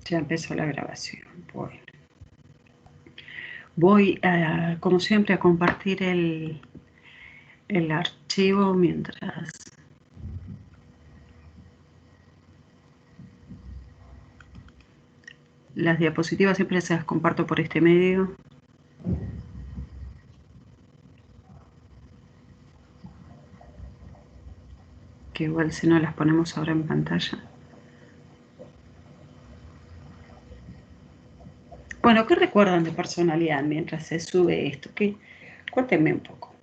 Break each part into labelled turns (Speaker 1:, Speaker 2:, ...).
Speaker 1: Ya empezó la grabación. Bueno. Voy, como siempre, a compartir el archivo mientras... Las diapositivas siempre se las comparto por este medio. Que igual si no las ponemos ahora en pantalla. Bueno, ¿qué recuerdan de personalidad mientras se sube esto? Cuéntenme un poco.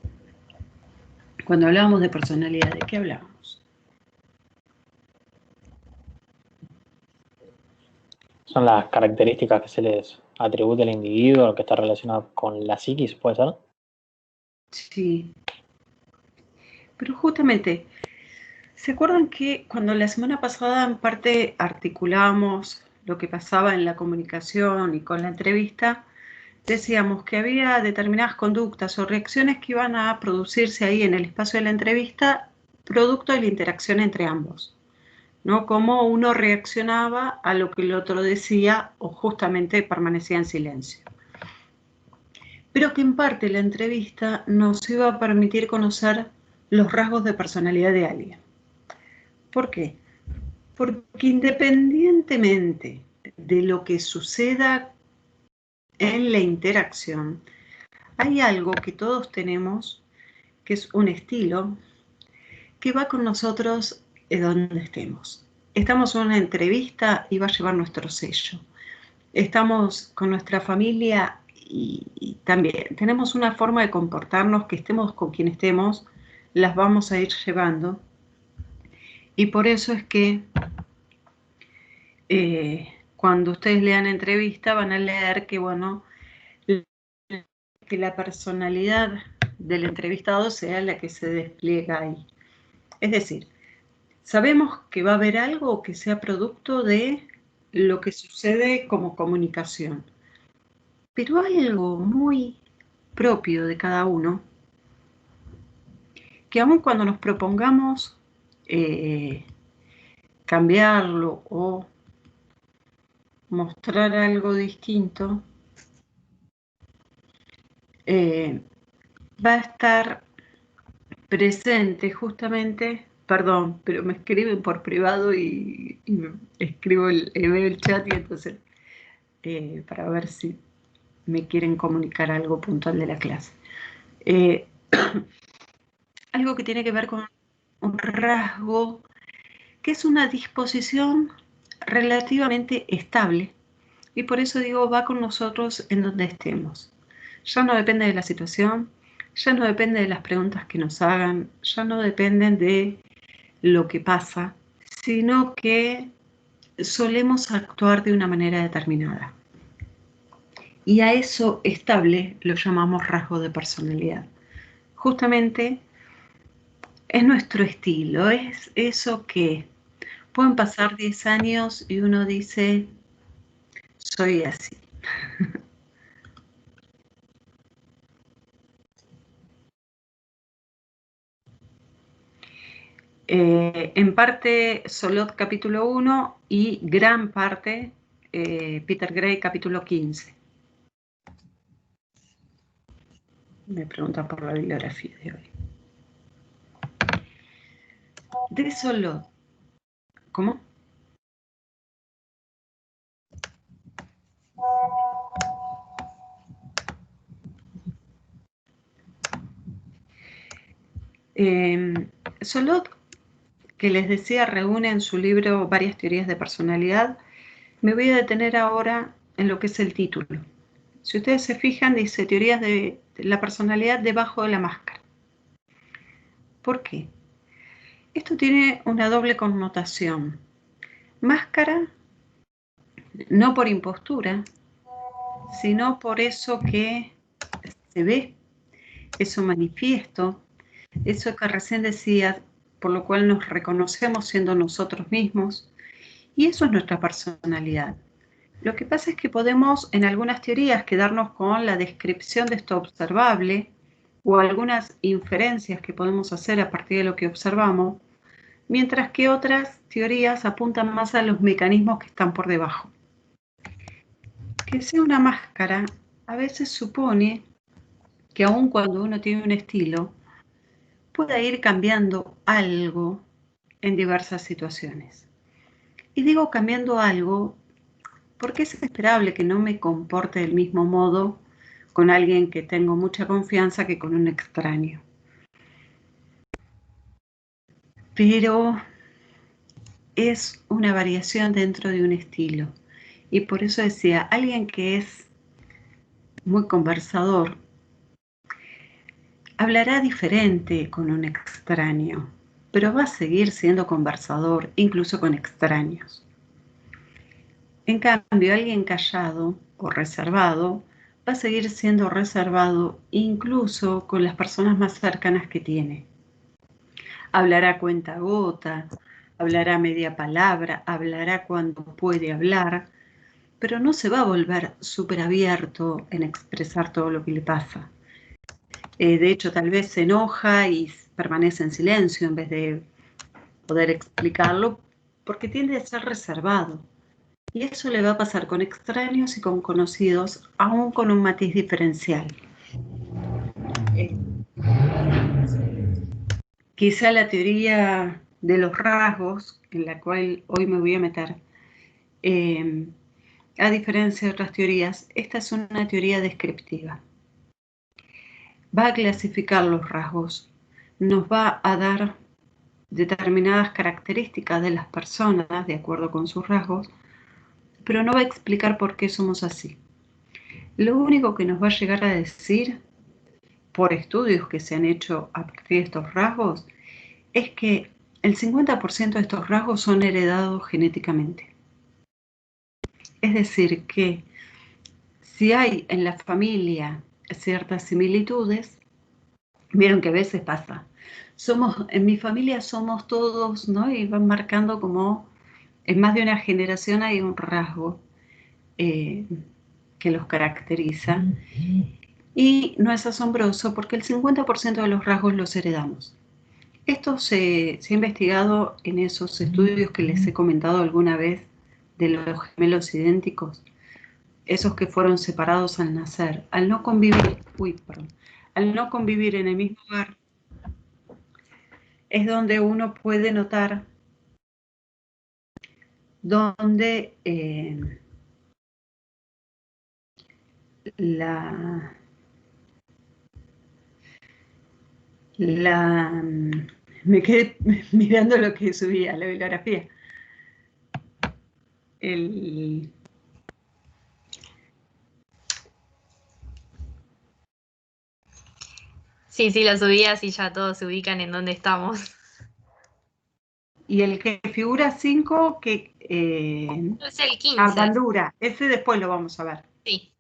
Speaker 1: Cuando hablábamos de personalidad, ¿de qué hablábamos?
Speaker 2: Son las características que se les atribuye al individuo, que está relacionado con la psiquis, ¿puede ser?
Speaker 1: Sí. Pero justamente, ¿se acuerdan que cuando la semana pasada en parte articulábamos lo que pasaba en la comunicación y con la entrevista, decíamos que había determinadas conductas o reacciones que iban a producirse ahí en el espacio de la entrevista, producto de la interacción entre ambos, ¿no? Cómo uno reaccionaba a lo que el otro decía o justamente permanecía en silencio. Pero que en parte la entrevista nos iba a permitir conocer los rasgos de personalidad de alguien. ¿Por qué? Porque independientemente de lo que suceda en la interacción, hay algo que todos tenemos, que es un estilo, que va con nosotros donde estemos. Estamos en una entrevista y va a llevar nuestro sello. Estamos con nuestra familia y también tenemos una forma de comportarnos que estemos con quien estemos, las vamos a ir llevando. Y por eso es que cuando ustedes lean entrevista van a leer que, bueno, que la personalidad del entrevistado sea la que se despliega ahí. Es decir, sabemos que va a haber algo que sea producto de lo que sucede como comunicación, pero hay algo muy propio de cada uno que aun cuando nos propongamos cambiarlo o mostrar algo distinto, va a estar presente justamente, perdón, pero me escriben por privado y escribo veo el chat y entonces para ver si me quieren comunicar algo puntual de la clase. Algo que tiene que ver con un rasgo que es una disposición relativamente estable y por eso digo va con nosotros en donde estemos. Ya no depende de la situación, ya no depende de las preguntas que nos hagan, ya no dependen de lo que pasa, sino que solemos actuar de una manera determinada. Y a eso estable lo llamamos rasgo de personalidad. Justamente es nuestro estilo, es eso que pueden pasar 10 años y uno dice, soy así. En parte Solot capítulo 1 y gran parte Peter Gray capítulo 15. Me preguntan por la bibliografía de hoy. De Solot. ¿Cómo? Solot, que les decía, reúne en su libro varias teorías de personalidad. Me voy a detener ahora en lo que es el título. Si ustedes se fijan, dice teorías de la personalidad debajo de la máscara. ¿Por qué? Esto tiene una doble connotación. Máscara, no por impostura, sino por eso que se ve, eso manifiesto, eso que recién decía, por lo cual nos reconocemos siendo nosotros mismos, y eso es nuestra personalidad. Lo que pasa es que podemos en algunas teorías quedarnos con la descripción de esto observable o algunas inferencias que podemos hacer a partir de lo que observamos, mientras que otras teorías apuntan más a los mecanismos que están por debajo. que sea una máscara a veces supone que aun cuando uno tiene un estilo, pueda ir cambiando algo en diversas situaciones. Y digo cambiando algo porque es esperable que no me comporte del mismo modo con alguien que tengo mucha confianza que con un extraño. Pero es una variación dentro de un estilo. Y por eso decía, alguien que es muy conversador hablará diferente con un extraño, pero va a seguir siendo conversador incluso con extraños. En cambio, alguien callado o reservado va a seguir siendo reservado incluso con las personas más cercanas que tiene. Hablará a cuentagota, hablará media palabra, hablará cuando puede hablar, pero no se va a volver súper abierto en expresar todo lo que le pasa. De hecho, tal vez se enoja y permanece en silencio en vez de poder explicarlo, porque tiende a ser reservado. Y eso le va a pasar con extraños y con conocidos, aún con un matiz diferencial. Quizá la teoría de los rasgos, en la cual hoy me voy a meter, a diferencia de otras teorías, esta es una teoría descriptiva. Va a clasificar los rasgos, nos va a dar determinadas características de las personas de acuerdo con sus rasgos, pero no va a explicar por qué somos así. Lo único que nos va a llegar a decir, por estudios que se han hecho a partir de estos rasgos, es que el 50% de estos rasgos son heredados genéticamente. Es decir, que si hay en la familia ciertas similitudes, vieron que a veces pasa, en mi familia somos todos, ¿no? Y van marcando como en más de una generación hay un rasgo que los caracteriza. Y no es asombroso porque el 50% de los rasgos los heredamos. Esto se ha investigado en esos estudios que les he comentado alguna vez de los gemelos idénticos, esos que fueron separados al nacer, al no convivir en el mismo hogar, es donde uno puede notar donde me quedé mirando lo que subía, la bibliografía.
Speaker 3: Sí, lo subí así ya todos se ubican en dónde estamos.
Speaker 1: Y el que figura 5, que
Speaker 3: es el 15.
Speaker 1: Bandura, ese después lo vamos a ver.
Speaker 3: Sí.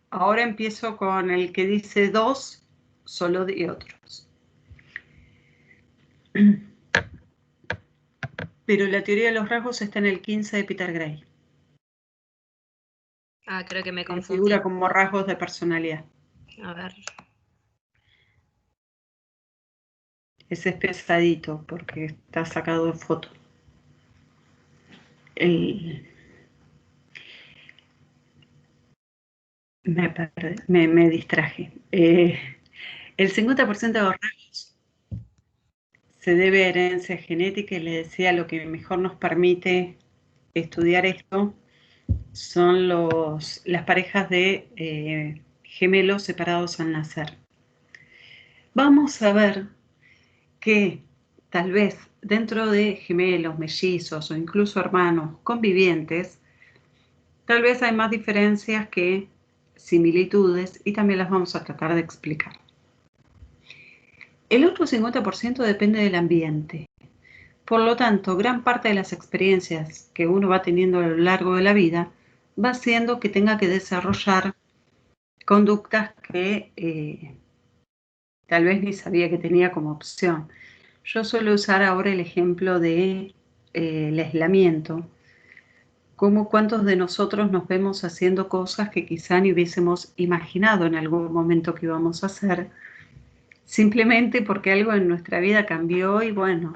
Speaker 1: Ahora empiezo con el que dice 2, solo de otros. Pero la teoría de los rasgos está en el 15 de Peter Gray.
Speaker 3: Ah, creo que me confundí.
Speaker 1: Figura como rasgos de personalidad.
Speaker 3: A ver.
Speaker 1: Ese es pesadito porque está sacado de foto. Me distraje. El 50% de los rasgos se debe a herencia genética y les decía lo que mejor nos permite estudiar esto son las parejas de gemelos separados al nacer. Vamos a ver que tal vez dentro de gemelos, mellizos o incluso hermanos convivientes, tal vez hay más diferencias que similitudes y también las vamos a tratar de explicar. El otro 50% depende del ambiente. Por lo tanto, gran parte de las experiencias que uno va teniendo a lo largo de la vida va haciendo que tenga que desarrollar conductas que tal vez ni sabía que tenía como opción. Yo suelo usar ahora el ejemplo de el aislamiento, como cuántos de nosotros nos vemos haciendo cosas que quizá ni hubiésemos imaginado en algún momento que íbamos a hacer, simplemente porque algo en nuestra vida cambió y bueno,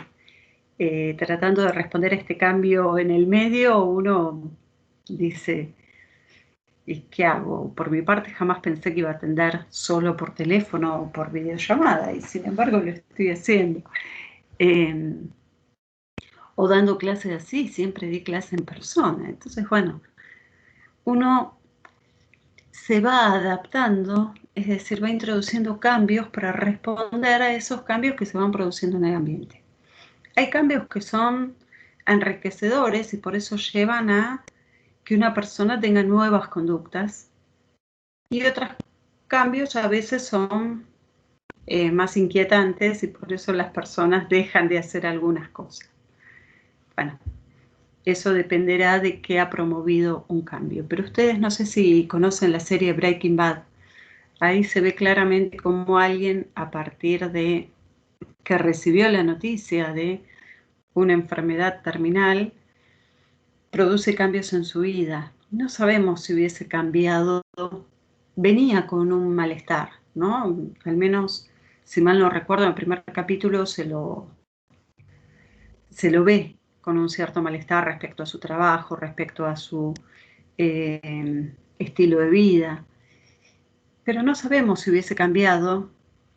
Speaker 1: tratando de responder a este cambio en el medio, uno dice, ¿Y qué hago? Por mi parte jamás pensé que iba a atender solo por teléfono o por videollamada, y sin embargo lo estoy haciendo. O dando clases así, siempre di clase en persona. Entonces, bueno, uno se va adaptando, es decir, va introduciendo cambios para responder a esos cambios que se van produciendo en el ambiente. Hay cambios que son enriquecedores y por eso llevan a que una persona tenga nuevas conductas, y otros cambios a veces son más inquietantes y por eso las personas dejan de hacer algunas cosas. Bueno, eso dependerá de qué ha promovido un cambio. Pero ustedes no sé si conocen la serie Breaking Bad. Ahí se ve claramente cómo alguien, a partir de que recibió la noticia de una enfermedad terminal, produce cambios en su vida. No sabemos si hubiese cambiado, venía con un malestar, ¿no? Al menos, si mal no recuerdo, en el primer capítulo se lo ve con un cierto malestar respecto a su trabajo, respecto a su estilo de vida. Pero no sabemos si hubiese cambiado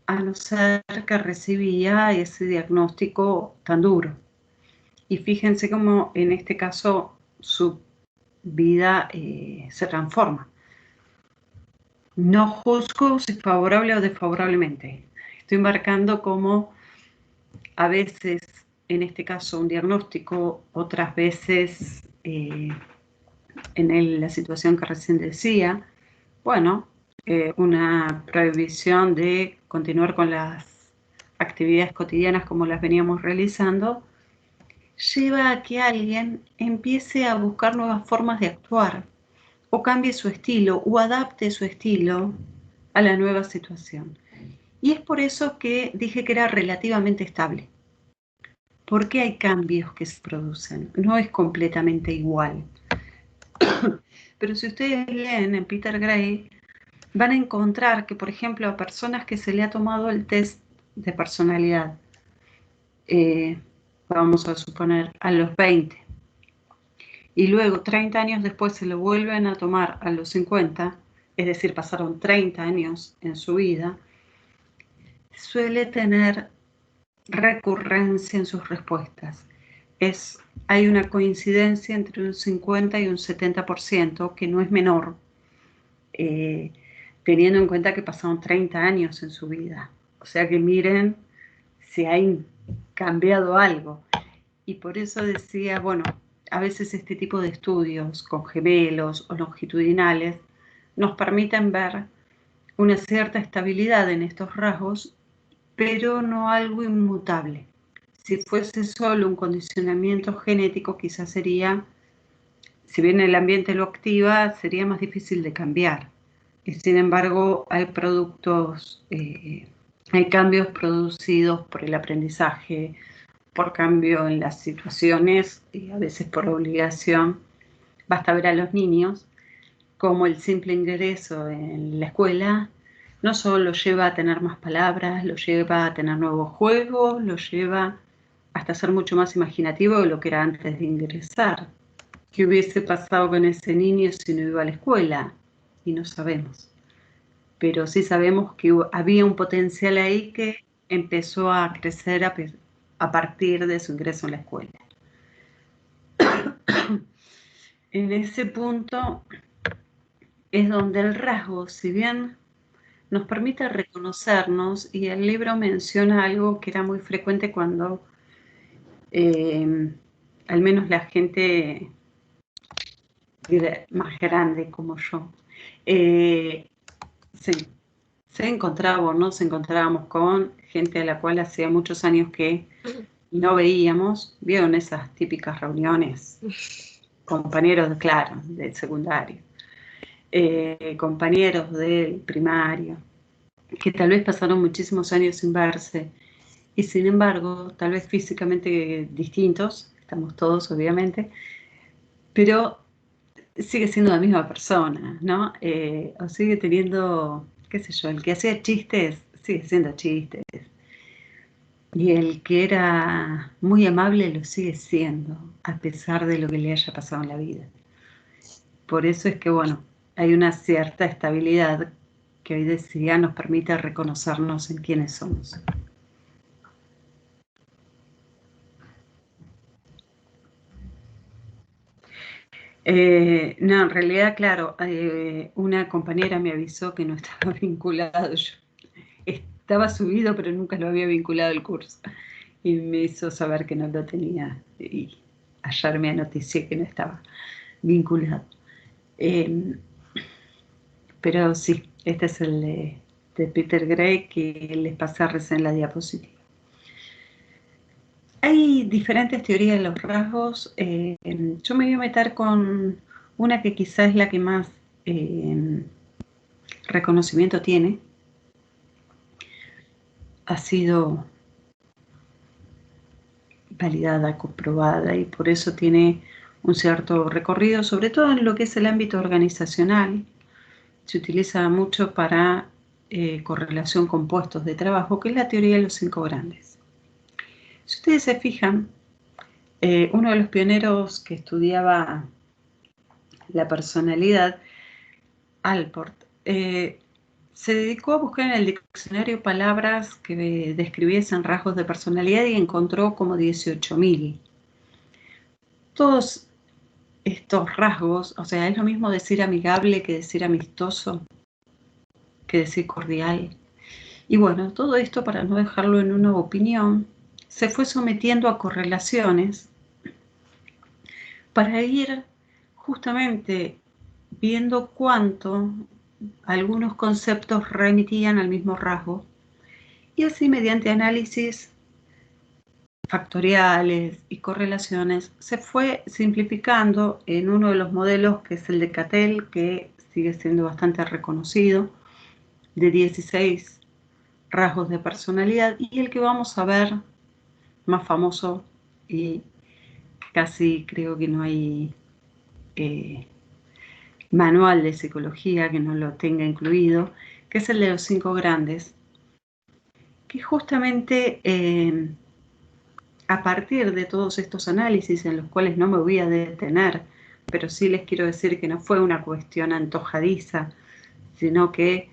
Speaker 1: a no ser que recibía ese diagnóstico tan duro. Y fíjense cómo en este caso su vida se transforma. No juzgo si favorable o desfavorablemente. Estoy marcando cómo a veces, en este caso, un diagnóstico, otras veces en la situación que recién decía, bueno, una prohibición de continuar con las actividades cotidianas como las veníamos realizando, lleva a que alguien empiece a buscar nuevas formas de actuar, o cambie su estilo, o adapte su estilo a la nueva situación. Y es por eso que dije que era relativamente estable. Porque hay cambios que se producen, no es completamente igual. Pero si ustedes leen en Peter Gray, van a encontrar que, por ejemplo, a personas que se le ha tomado el test de personalidad, vamos a suponer a los 20, y luego 30 años después se lo vuelven a tomar a los 50, es decir, pasaron 30 años en su vida, suele tener recurrencia en sus respuestas. Hay una coincidencia entre un 50 y un 70%, que no es menor, teniendo en cuenta que pasaron 30 años en su vida. O sea que miren si hay cambiado algo. Y por eso decía, bueno, a veces este tipo de estudios con gemelos o longitudinales nos permiten ver una cierta estabilidad en estos rasgos, pero no algo inmutable. Si fuese solo un condicionamiento genético, quizás sería, si bien el ambiente lo activa, sería más difícil de cambiar. Y sin embargo, hay hay cambios producidos por el aprendizaje, por cambio en las situaciones y a veces por obligación. Basta ver a los niños como el simple ingreso en la escuela no solo lo lleva a tener más palabras, lo lleva a tener nuevos juegos, lo lleva hasta ser mucho más imaginativo de lo que era antes de ingresar. ¿Qué hubiese pasado con ese niño si no iba a la escuela? Y no sabemos. Pero sí sabemos que había un potencial ahí que empezó a crecer a partir de su ingreso en la escuela. En ese punto es donde el rasgo, si bien nos permite reconocernos, y el libro menciona algo que era muy frecuente cuando al menos la gente más grande como yo se encontraba o nos encontrábamos con gente a la cual hacía muchos años que no veíamos. Vieron esas típicas reuniones, compañeros, claro, del secundario, compañeros del primario, que tal vez pasaron muchísimos años sin verse, y sin embargo, tal vez físicamente distintos, estamos todos obviamente, pero sigue siendo la misma persona, ¿no? O sigue teniendo, qué sé yo, el que hacía chistes, sigue haciendo chistes, y el que era muy amable lo sigue siendo, a pesar de lo que le haya pasado en la vida. Por eso es que, bueno, hay una cierta estabilidad que hoy decía nos permite reconocernos en quiénes somos. No, en realidad, claro, una compañera me avisó que no estaba vinculado. Yo estaba subido, pero nunca lo había vinculado al curso. Y me hizo saber que no lo tenía. Y ayer me anoticié que no estaba vinculado. Pero sí, este es el de Peter Gray que les pasé recién en la diapositiva. Hay diferentes teorías de los rasgos. Yo me voy a meter con una que quizás es la que más reconocimiento tiene. Ha sido validada, comprobada y por eso tiene un cierto recorrido, sobre todo en lo que es el ámbito organizacional. Se utiliza mucho para correlación con puestos de trabajo, que es la teoría de los 5 grandes. Si ustedes se fijan, uno de los pioneros que estudiaba la personalidad, Alport, se dedicó a buscar en el diccionario palabras que describiesen rasgos de personalidad y encontró como 18.000. Todos estos rasgos, o sea, es lo mismo decir amigable que decir amistoso, que decir cordial. Y bueno, todo esto, para no dejarlo en una opinión, se fue sometiendo a correlaciones para ir justamente viendo cuánto algunos conceptos remitían al mismo rasgo. Y así, mediante análisis factoriales y correlaciones, se fue simplificando en uno de los modelos que es el de Cattell, que sigue siendo bastante reconocido, de 16 rasgos de personalidad, y el que vamos a ver más famoso, y casi creo que no hay manual de psicología que no lo tenga incluido, que es el de los 5 grandes, que justamente a partir de todos estos análisis, en los cuales no me voy a detener, pero sí les quiero decir que no fue una cuestión antojadiza, sino que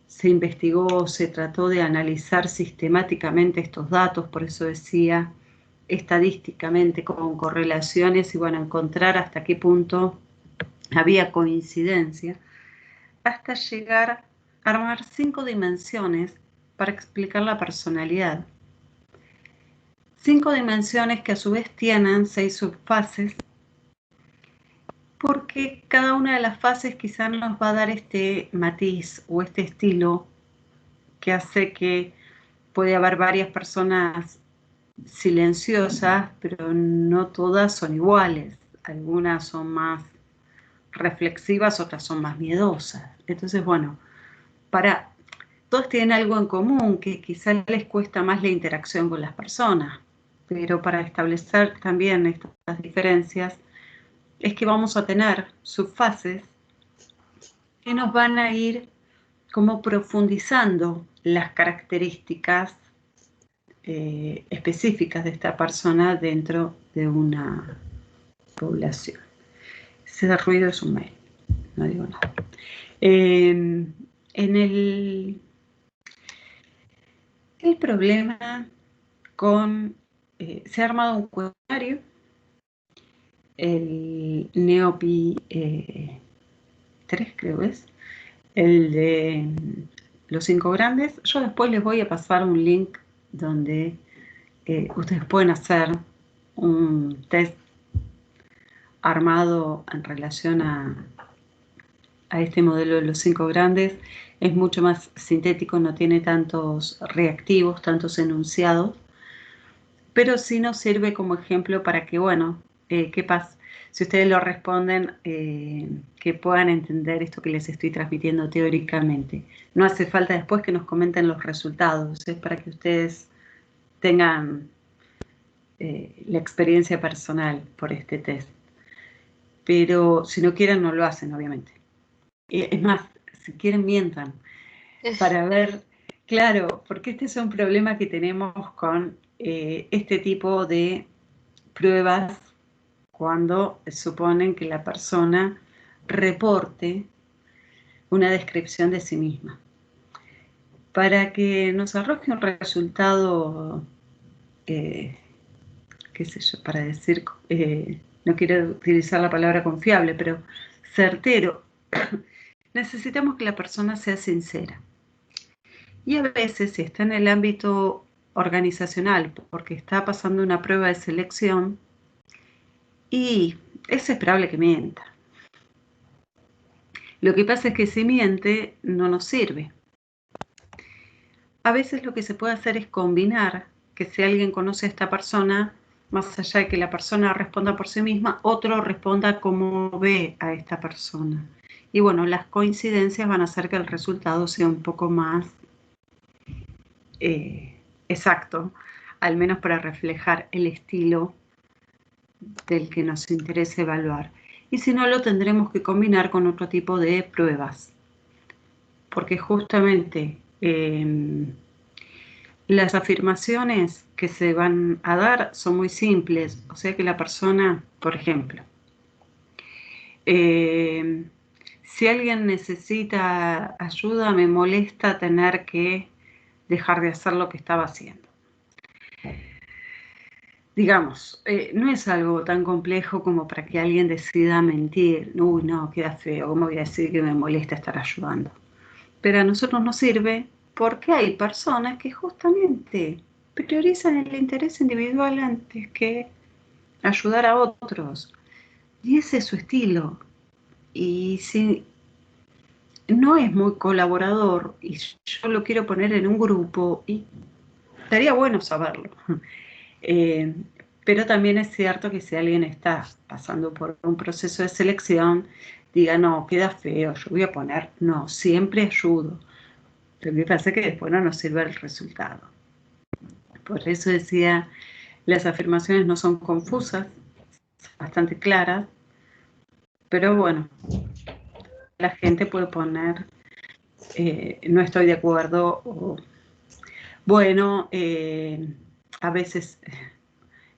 Speaker 1: se investigó, se trató de analizar sistemáticamente estos datos, por eso decía estadísticamente con correlaciones y bueno, encontrar hasta qué punto había coincidencia, hasta llegar a armar 5 dimensiones para explicar la personalidad. 5 dimensiones que a su vez tienen 6 subfases, porque cada una de las fases quizá nos va a dar este matiz o este estilo que hace que puede haber varias personas silenciosas, pero no todas son iguales. Algunas son más reflexivas, otras son más miedosas. Entonces, bueno, todos tienen algo en común, que quizá les cuesta más la interacción con las personas, pero para establecer también estas diferencias es que vamos a tener subfases que nos van a ir como profundizando las características específicas de esta persona dentro de una población. Ese ruido es un mail, no digo nada. El problema con... se ha armado un cuestionario, el NEOPI 3 creo es, el de los 5 grandes. Yo después les voy a pasar un link donde ustedes pueden hacer un test armado en relación a este modelo de los 5 grandes. Es mucho más sintético, no tiene tantos reactivos, tantos enunciados, pero sí nos sirve como ejemplo para que, bueno, ¿qué pasa? Si ustedes lo responden, que puedan entender esto que les estoy transmitiendo teóricamente. No hace falta después que nos comenten los resultados, es para que ustedes tengan la experiencia personal por este test. Pero si no quieren, no lo hacen, obviamente. Es más, si quieren, mientan para ver, claro, porque este es un problema que tenemos con este tipo de pruebas cuando suponen que la persona reporte una descripción de sí misma. Para que nos arroje un resultado, qué sé yo, para decir, no quiero utilizar la palabra confiable, pero certero, necesitamos que la persona sea sincera. Y a veces, si está en el ámbito organizacional, porque está pasando una prueba de selección, y es esperable que mienta. Lo que pasa es que si miente, no nos sirve. A veces lo que se puede hacer es combinar, que si alguien conoce a esta persona, más allá de que la persona responda por sí misma, otro responda como ve a esta persona. Y bueno, las coincidencias van a hacer que el resultado sea un poco más exacto, al menos para reflejar el estilo del que nos interesa evaluar. Y si no, lo tendremos que combinar con otro tipo de pruebas. Porque justamente las afirmaciones que se van a dar son muy simples. O sea que la persona, por ejemplo, si alguien necesita ayuda, me molesta tener que dejar de hacer lo que estaba haciendo. Digamos, no es algo tan complejo como para que alguien decida mentir. Uy, no, queda feo, ¿cómo voy a decir que me molesta estar ayudando? Pero a nosotros nos sirve porque hay personas que justamente priorizan el interés individual antes que ayudar a otros. Y ese es su estilo. Y si no es muy colaborador y yo lo quiero poner en un grupo, y estaría bueno saberlo. Pero también es cierto que si alguien está pasando por un proceso de selección, diga, no, queda feo, yo voy a poner, no, siempre ayudo. Lo que pasa es que después no nos sirve el resultado. Por eso decía, las afirmaciones no son confusas, bastante claras, pero bueno, la gente puede poner, no estoy de acuerdo, o bueno, a veces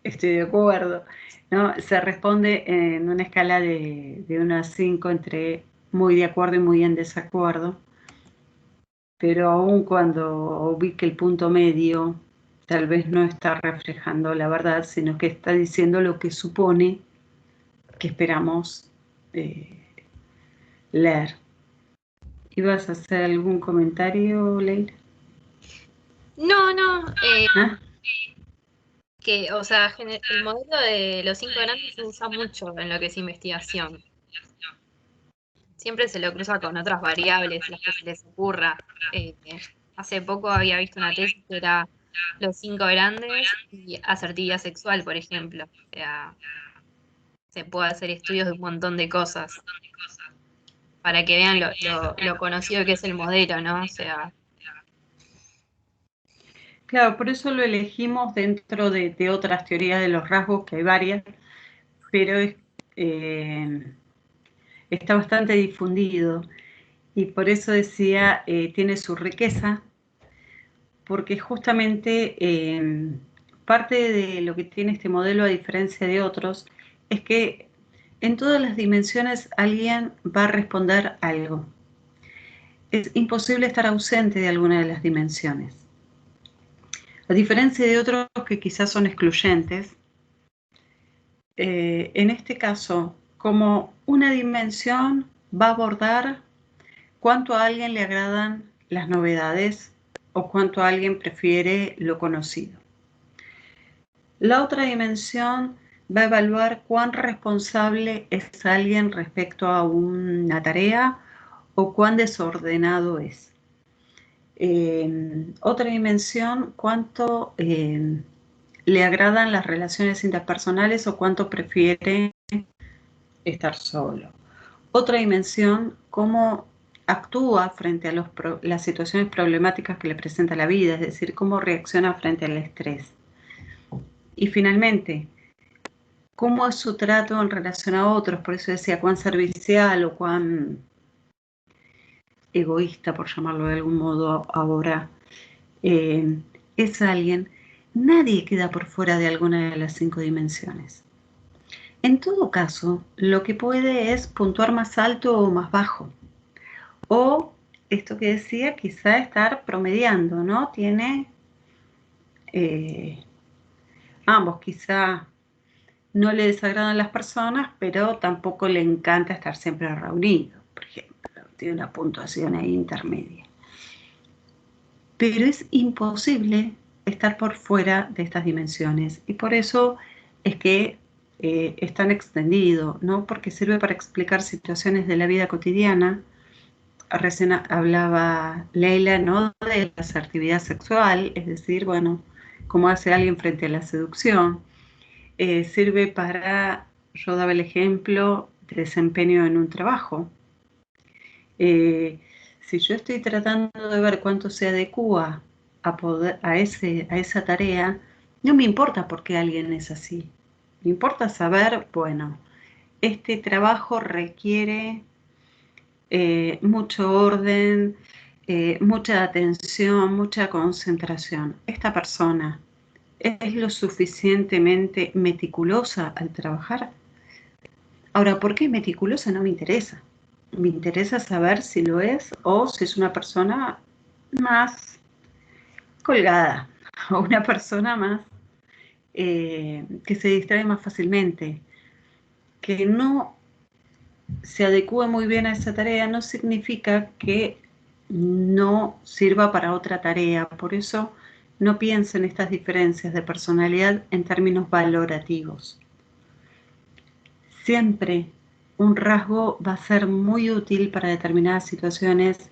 Speaker 1: estoy de acuerdo, ¿no? Se responde en una escala de 1 a 5 entre muy de acuerdo y muy en desacuerdo, pero aun cuando ubique el punto medio, tal vez no está reflejando la verdad, sino que está diciendo lo que supone que esperamos leer. ¿Ibas a hacer algún comentario, Leila?
Speaker 3: No,
Speaker 1: ¿Ah?
Speaker 3: que, o sea, el modelo de los 5 grandes se usa mucho en lo que es investigación. Siempre se lo cruza con otras variables, las que se les ocurra. Hace poco había visto una tesis que era los 5 grandes y asertividad sexual, por ejemplo. O sea, se puede hacer estudios de un montón de cosas para que vean lo conocido que es el modelo, ¿no? O sea,
Speaker 1: Claro, por eso lo elegimos dentro de otras teorías de los rasgos, que hay varias, pero está bastante difundido y por eso decía, tiene su riqueza, porque justamente parte de lo que tiene este modelo, a diferencia de otros, es que en todas las dimensiones alguien va a responder algo. Es imposible estar ausente de alguna de las dimensiones. A diferencia de otros que quizás son excluyentes, en este caso, como una dimensión va a abordar cuánto a alguien le agradan las novedades o cuánto a alguien prefiere lo conocido. La otra dimensión va a evaluar cuán responsable es alguien respecto a una tarea o cuán desordenado es. Otra dimensión, cuánto le agradan las relaciones interpersonales o cuánto prefiere estar solo. Otra dimensión, cómo actúa frente a las situaciones problemáticas que le presenta la vida, es decir, cómo reacciona frente al estrés. Y finalmente, cómo es su trato en relación a otros, por eso decía cuán servicial o cuán egoísta, por llamarlo de algún modo ahora, es alguien. Nadie queda por fuera de alguna de las 5 dimensiones. En todo caso, lo que puede es puntuar más alto o más bajo. O esto que decía, quizá estar promediando, ¿no? Tiene ambos, quizá no le desagradan las personas, pero tampoco le encanta estar siempre reunido, por ejemplo. Tiene una puntuación ahí intermedia. Pero es imposible estar por fuera de estas dimensiones y por eso es que es tan extendido, ¿no? Porque sirve para explicar situaciones de la vida cotidiana. Recién hablaba Leila, ¿no? De la asertividad sexual, es decir, bueno, cómo hace alguien frente a la seducción. Sirve para, yo daba el ejemplo de desempeño en un trabajo. Si yo estoy tratando de ver cuánto se adecua a esa tarea, no me importa por qué alguien es así. Me importa saber, bueno, este trabajo requiere mucho orden, mucha atención, mucha concentración. Esta persona es lo suficientemente meticulosa al trabajar. Ahora, ¿por qué meticulosa? No me interesa. Me interesa saber si lo es o si es una persona más colgada o una persona más que se distrae más fácilmente, que no se adecue muy bien a esa tarea, no significa que no sirva para otra tarea. Por eso no pienso en estas diferencias de personalidad en términos valorativos. Siempre un rasgo va a ser muy útil para determinadas situaciones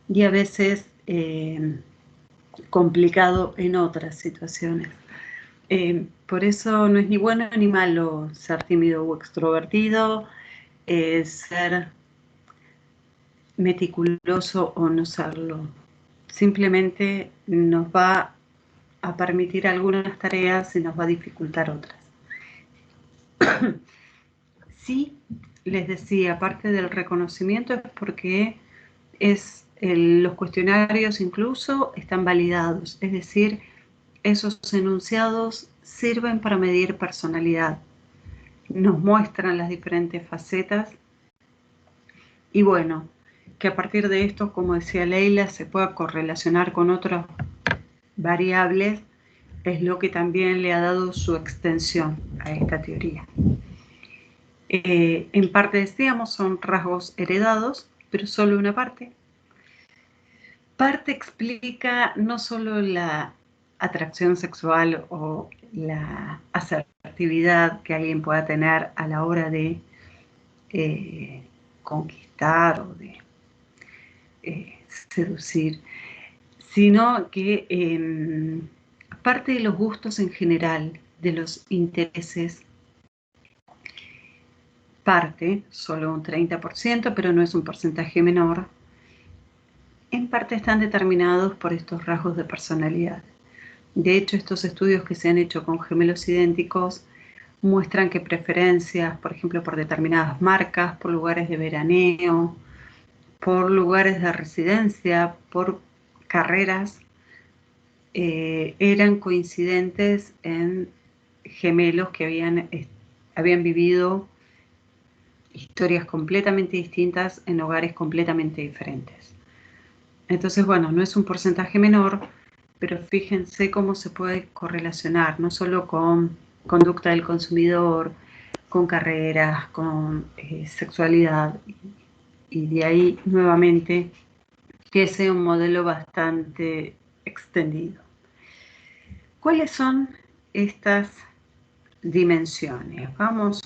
Speaker 1: y a veces complicado en otras situaciones. Por eso no es ni bueno ni malo ser tímido o extrovertido, ser meticuloso o no serlo. Simplemente nos va a permitir algunas tareas y nos va a dificultar otras. Sí, les decía, aparte del reconocimiento es porque los cuestionarios incluso están validados, es decir, esos enunciados sirven para medir personalidad, nos muestran las diferentes facetas y bueno, que a partir de esto, como decía Leila, se pueda correlacionar con otras variables, es lo que también le ha dado su extensión a esta teoría. En parte decíamos, son rasgos heredados, pero solo una parte. Parte explica no solo la atracción sexual o la asertividad que alguien pueda tener a la hora de conquistar o de seducir, sino que parte de los gustos en general, de los intereses, parte, solo un 30%, pero no es un porcentaje menor, en parte están determinados por estos rasgos de personalidad. De hecho, estos estudios que se han hecho con gemelos idénticos muestran que preferencias, por ejemplo, por determinadas marcas, por lugares de veraneo, por lugares de residencia, por carreras, eran coincidentes en gemelos que habían vivido historias completamente distintas en hogares completamente diferentes. Entonces, bueno, no es un porcentaje menor, pero fíjense cómo se puede correlacionar, no solo con conducta del consumidor, con carreras, con sexualidad, y de ahí nuevamente que sea un modelo bastante extendido. ¿Cuáles son estas dimensiones? Vamos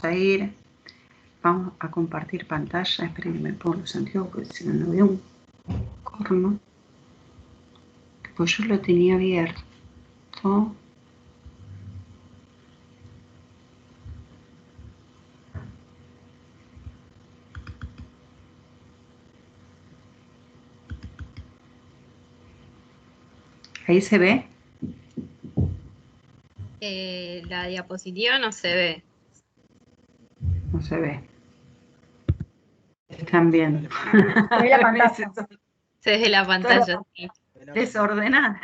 Speaker 1: a compartir pantalla. Esperen que me pongo los anteojos, porque si no, no veo un corno. Pues yo lo tenía abierto. Ahí se ve.
Speaker 3: La diapositiva no se ve.
Speaker 1: No se ve. Están viendo.
Speaker 4: Se ve la pantalla.
Speaker 3: Se ve la pantalla, sí.
Speaker 1: Desordenada.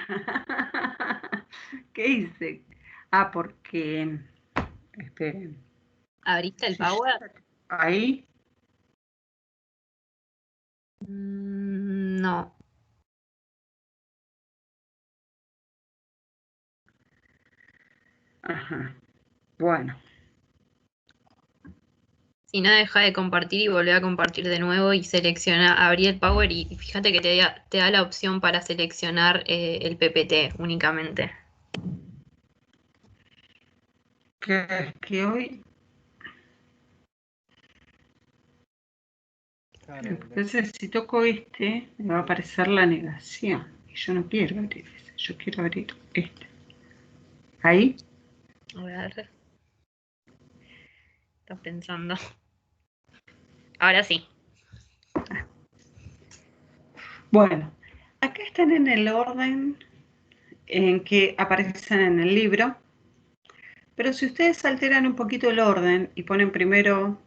Speaker 1: ¿Qué hice? Ah, porque... Esperen.
Speaker 3: ¿Abriste el Power?
Speaker 1: Ahí.
Speaker 3: No.
Speaker 1: Ajá. Bueno.
Speaker 3: Si no, deja de compartir y volver a compartir de nuevo y selecciona, abrí el Power y fíjate que te da la opción para seleccionar el PPT únicamente.
Speaker 1: Que hoy,
Speaker 4: Claro,
Speaker 1: lo que pasa es que si toco este, me va a aparecer la negación. Y yo no quiero abrir ese, yo quiero abrir este. Ahí.
Speaker 3: A ver. Estás pensando. Ahora sí.
Speaker 1: Bueno, acá están en el orden en que aparecen en el libro, pero si ustedes alteran un poquito el orden y ponen primero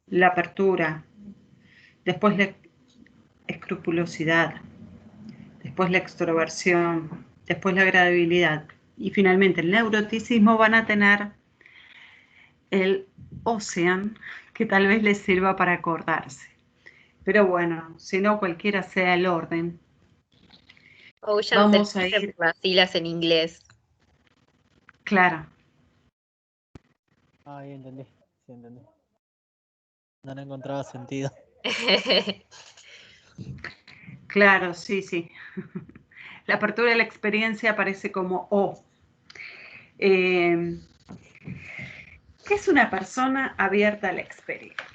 Speaker 1: la apertura, después la escrupulosidad, después la extroversión, después la agradabilidad y finalmente el neuroticismo, van a tener el Ocean, que tal vez les sirva para acordarse. Pero bueno, si no cualquiera sea el orden,
Speaker 3: Ocean se
Speaker 1: vamos a
Speaker 3: dice
Speaker 1: ir,
Speaker 3: por las siglas en inglés.
Speaker 1: claro,
Speaker 4: ahí entendí, sí entendí. No le encontraba sentido.
Speaker 1: claro, sí, sí. La apertura de la experiencia aparece como O. ¿Qué es una persona abierta a la experiencia?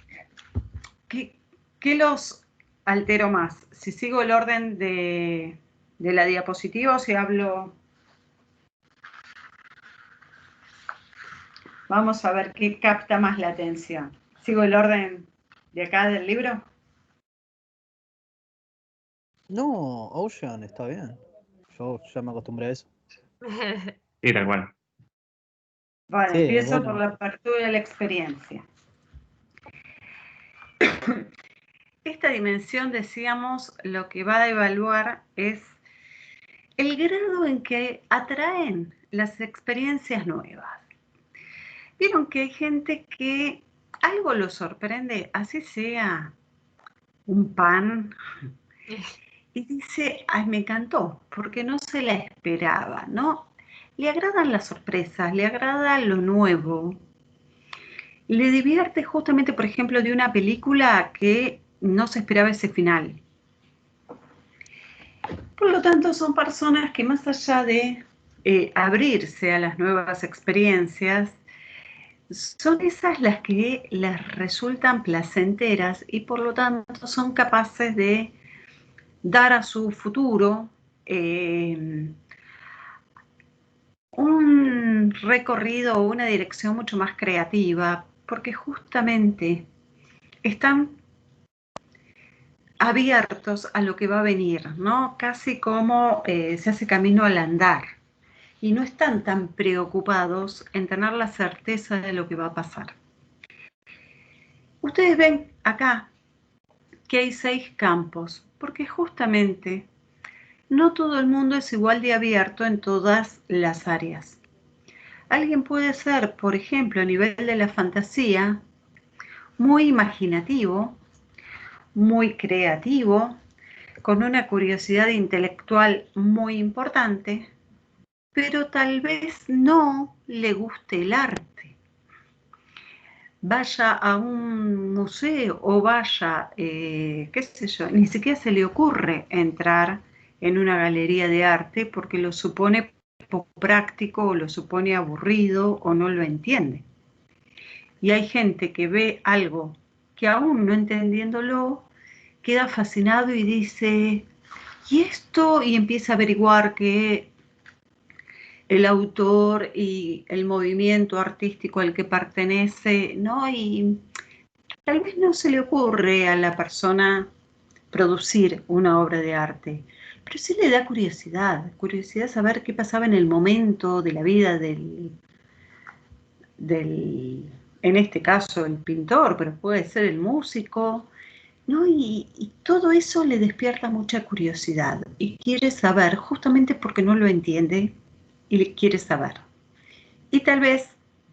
Speaker 1: ¿Qué los altero más? Si sigo el orden de la diapositiva o si hablo... Vamos a ver qué capta más la atención. ¿Sigo el orden de acá del libro?
Speaker 4: No, Ocean, está bien. Yo ya me acostumbré a eso.
Speaker 5: Sí, tal cual.
Speaker 1: Bueno,
Speaker 4: Sí,
Speaker 1: empiezo por
Speaker 4: bueno.
Speaker 1: la apertura de la experiencia. Esta dimensión, decíamos, lo que va a evaluar es el grado en que atraen las experiencias nuevas. Vieron que hay gente que algo lo sorprende, así sea un pan, y dice, ay, me encantó, porque no se la esperaba, ¿no? Le agradan las sorpresas, le agrada lo nuevo. Le divierte justamente, por ejemplo, de una película que no se esperaba ese final. Por lo tanto, son personas que más allá de abrirse a las nuevas experiencias, son esas las que les resultan placenteras y por lo tanto son capaces de dar a su futuro un recorrido o una dirección mucho más creativa, porque justamente están abiertos a lo que va a venir, ¿no? Casi como se hace camino al andar y no están tan preocupados en tener la certeza de lo que va a pasar. Ustedes ven acá que hay 6 campos, porque justamente no todo el mundo es igual de abierto en todas las áreas. Alguien puede ser, por ejemplo, a nivel de la fantasía, muy imaginativo, muy creativo, con una curiosidad intelectual muy importante, pero tal vez no le guste el arte. Vaya a un museo o vaya, qué sé yo, ni siquiera se le ocurre entrar en una galería de arte porque lo supone poco práctico o lo supone aburrido o no lo entiende. Y hay gente que ve algo que aún no entendiéndolo, queda fascinado y dice, ¿y esto? Y empieza a averiguar que el autor y el movimiento artístico al que pertenece, ¿no? Y tal vez no se le ocurre a la persona producir una obra de arte, pero sí le da curiosidad saber qué pasaba en el momento de la vida en este caso, el pintor, pero puede ser el músico, ¿no? Y todo eso le despierta mucha curiosidad y quiere saber, justamente porque no lo entiende, y le quiere saber. Y tal vez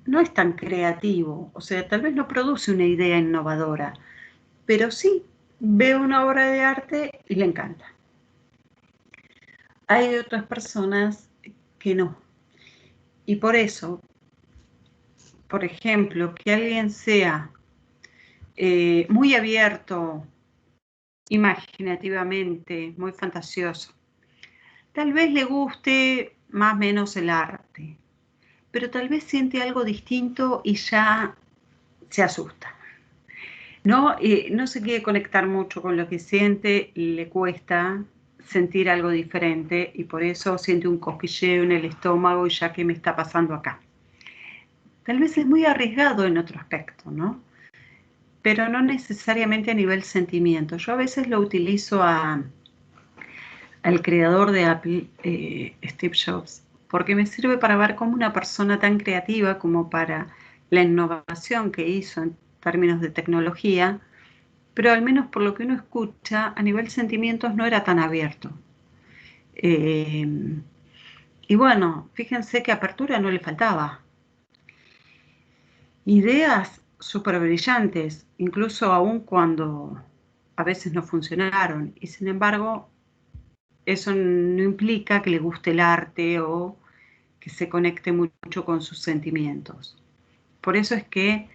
Speaker 1: no es tan creativo, o sea, tal vez no produce una idea innovadora, pero sí ve una obra de arte y le encanta. Hay otras personas que no. Y por eso, por ejemplo, que alguien sea muy abierto imaginativamente, muy fantasioso, tal vez le guste más o menos el arte, pero tal vez siente algo distinto y ya se asusta. No, no se quiere conectar mucho con lo que siente, le cuesta sentir algo diferente y por eso siente un cosquilleo en el estómago y ya qué me está pasando acá. Tal vez es muy arriesgado en otro aspecto, ¿no? Pero no necesariamente a nivel sentimiento. Yo a veces lo utilizo al creador de Apple, Steve Jobs, porque me sirve para ver cómo una persona tan creativa como para la innovación que hizo en términos de tecnología, pero al menos por lo que uno escucha, a nivel sentimientos no era tan abierto. Y bueno, fíjense que apertura no le faltaba. Ideas súper brillantes, incluso aun cuando a veces no funcionaron, y sin embargo, eso no implica que le guste el arte o que se conecte mucho con sus sentimientos. Por eso es que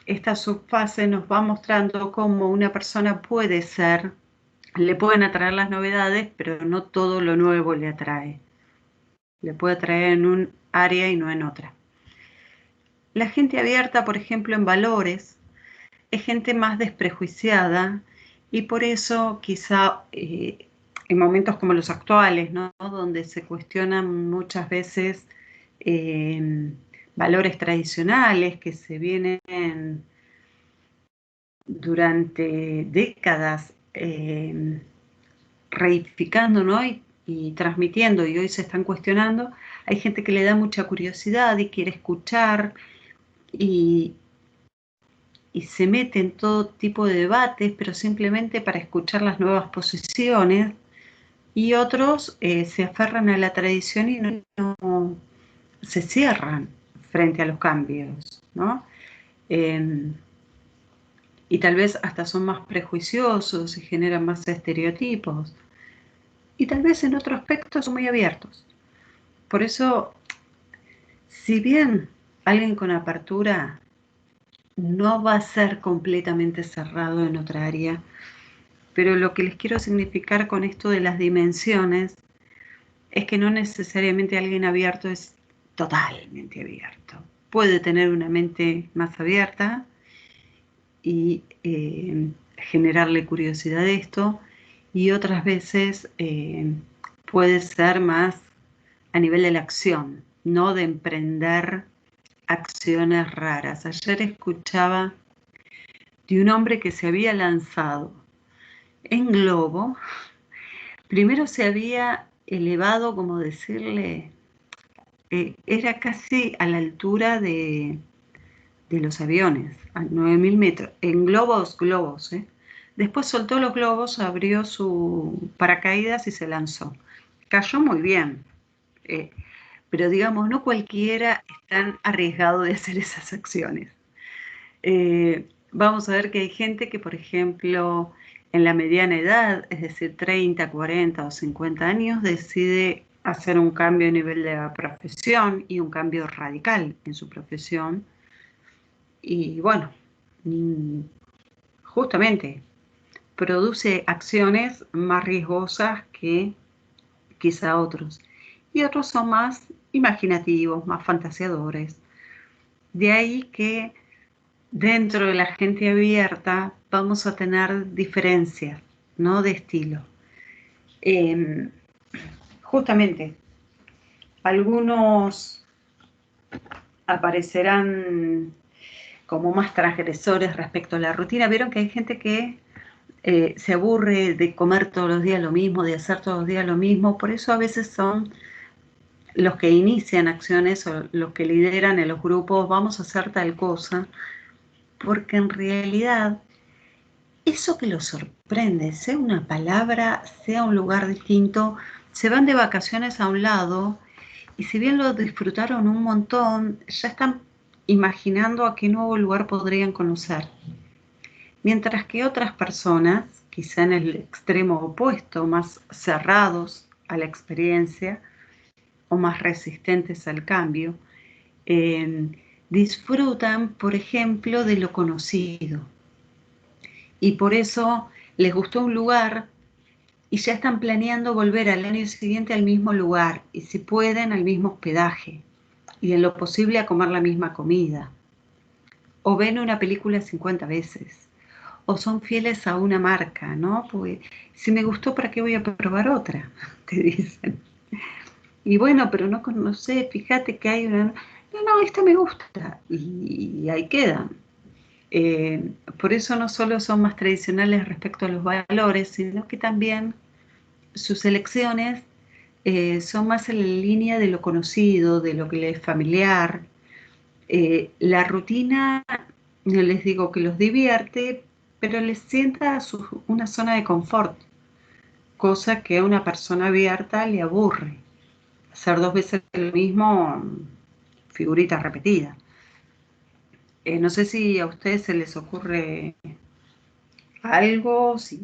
Speaker 1: esta subfase nos va mostrando cómo una persona puede ser, le pueden atraer las novedades, pero no todo lo nuevo le atrae. Le puede atraer en un área y no en otra. La gente abierta, por ejemplo, en valores, es gente más desprejuiciada y por eso quizá en momentos como los actuales, ¿no? Donde se cuestionan muchas veces valores tradicionales que se vienen durante décadas reificando, ¿no? y transmitiendo y hoy se están cuestionando, hay gente que le da mucha curiosidad y quiere escuchar y se mete en todo tipo de debates, pero simplemente para escuchar las nuevas posiciones, y otros se aferran a la tradición y no se cierran frente a los cambios, ¿no? Y tal vez hasta son más prejuiciosos y generan más estereotipos, y tal vez en otro aspecto son muy abiertos. Por eso, si bien alguien con apertura no va a ser completamente cerrado en otra área, pero lo que les quiero significar con esto de las dimensiones es que no necesariamente alguien abierto es totalmente abierto. Puede tener una mente más abierta y generarle curiosidad de esto, y otras veces puede ser más a nivel de la acción, no de emprender acciones raras. Ayer escuchaba de un hombre que se había lanzado en globo. Primero se había elevado, como decirle, era casi a la altura de los aviones, a 9.000 metros, en globos. Después soltó los globos, abrió su paracaídas y se lanzó. Cayó muy bien, pero digamos, no cualquiera es tan arriesgado de hacer esas acciones. Vamos a ver que hay gente que, por ejemplo, en la mediana edad, es decir, 30, 40 o 50 años, decide hacer un cambio a nivel de la profesión y un cambio radical en su profesión. Y bueno, justamente produce acciones más riesgosas que quizá otros. Y otros son más imaginativos, más fantaseadores. De ahí que dentro de la gente abierta vamos a tener diferencias, ¿no? De estilo. Justamente, algunos aparecerán como más transgresores respecto a la rutina. Vieron que hay gente que se aburre de comer todos los días lo mismo, de hacer todos los días lo mismo. Por eso a veces son los que inician acciones o los que lideran en los grupos, vamos a hacer tal cosa, porque en realidad eso que los sorprende, sea una palabra, sea un lugar distinto, se van de vacaciones a un lado y si bien lo disfrutaron un montón, ya están imaginando a qué nuevo lugar podrían conocer. mientras que otras personas, quizá en el extremo opuesto, más cerrados a la experiencia o más resistentes al cambio, disfrutan, por ejemplo, de lo conocido. Y por eso les gustó un lugar y ya están planeando volver al año siguiente al mismo lugar y, si pueden, al mismo hospedaje y en lo posible a comer la misma comida. O ven una película 50 veces. O son fieles a una marca, ¿no? Porque si me gustó, ¿para qué voy a probar otra? Te dicen. Y bueno, pero no sé, fíjate que hay una... No, esta me gusta. Y ahí quedan. Por eso no solo son más tradicionales respecto a los valores, sino que también sus elecciones son más en la línea de lo conocido, de lo que les es familiar. La rutina, no les digo que los divierte, pero les sienta una zona de confort, cosa que a una persona abierta le aburre. Hacer 2 veces lo mismo, figurita repetida. No sé si a ustedes se les ocurre algo, si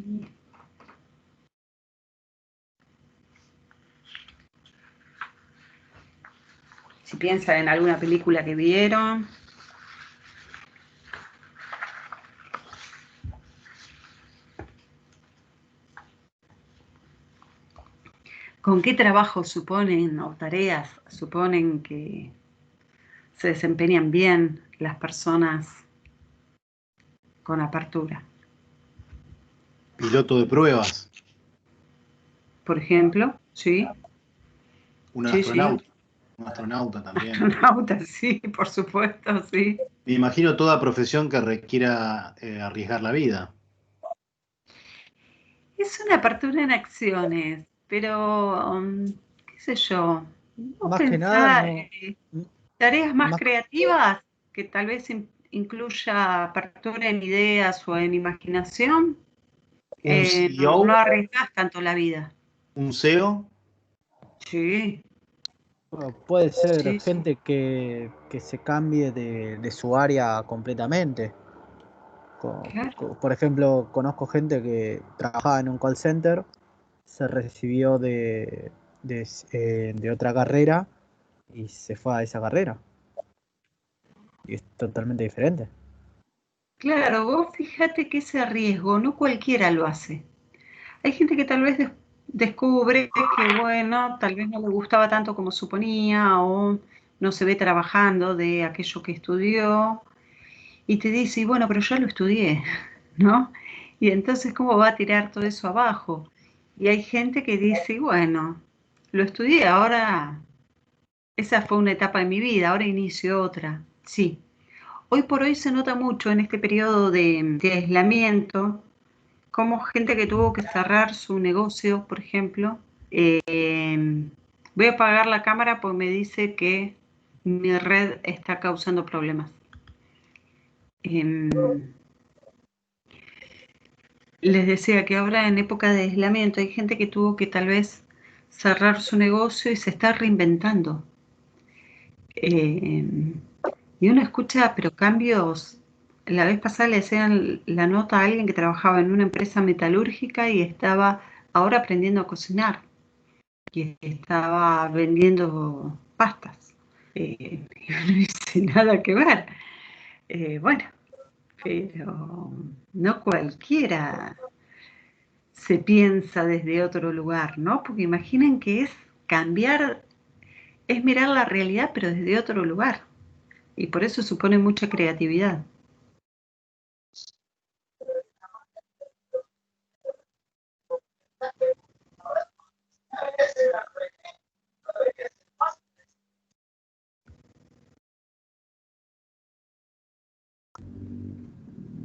Speaker 1: piensan en alguna película que vieron. ¿Con qué trabajo suponen o tareas suponen que se desempeñan bien las personas con apertura?
Speaker 6: Piloto de pruebas.
Speaker 1: Por ejemplo, ¿sí?
Speaker 6: Un
Speaker 1: Sí,
Speaker 6: astronauta.
Speaker 1: sí.
Speaker 6: Un astronauta también.
Speaker 1: Astronauta, sí, por supuesto, sí.
Speaker 6: Me imagino toda profesión que requiera arriesgar la vida.
Speaker 1: Es una apertura en acciones, pero, qué sé yo, vos
Speaker 4: Más que nada,
Speaker 1: pensá,
Speaker 4: no.
Speaker 1: tareas más
Speaker 4: Más,
Speaker 1: creativas que tal vez incluya apertura en ideas o en imaginación,
Speaker 6: Un
Speaker 1: no
Speaker 6: CEO,
Speaker 1: arriesgás tanto la vida.
Speaker 6: un CEO,
Speaker 1: Sí,
Speaker 4: bueno, puede ser
Speaker 1: sí, sí.
Speaker 4: gente que se cambie de su área completamente.
Speaker 1: Claro.
Speaker 4: Por ejemplo, conozco gente que trabajaba en un call center, se recibió de otra carrera y se fue a esa carrera. Y es totalmente diferente.
Speaker 1: Claro, vos fíjate que ese riesgo no cualquiera lo hace. Hay gente que tal vez descubre que, bueno, tal vez no le gustaba tanto como suponía o no se ve trabajando de aquello que estudió y te dice, y bueno, pero ya lo estudié, ¿no? Y entonces, ¿cómo va a tirar todo eso abajo? Y hay gente que dice, bueno, lo estudié, ahora esa fue una etapa de mi vida, ahora inicio otra. Sí, hoy por hoy se nota mucho en este periodo de aislamiento, como gente que tuvo que cerrar su negocio, por ejemplo. Voy a apagar la cámara porque me dice que mi red está causando problemas. Les decía que ahora en época de aislamiento hay gente que tuvo que tal vez cerrar su negocio y se está reinventando. Y uno escucha, pero cambios. La vez pasada le hacían la nota a alguien que trabajaba en una empresa metalúrgica y estaba ahora aprendiendo a cocinar y estaba vendiendo pastas. Y uno dice, nada que ver. Bueno, pero no cualquiera se piensa desde otro lugar, ¿no? Porque imaginen que es cambiar, es mirar la realidad, pero desde otro lugar. Y por eso supone mucha creatividad.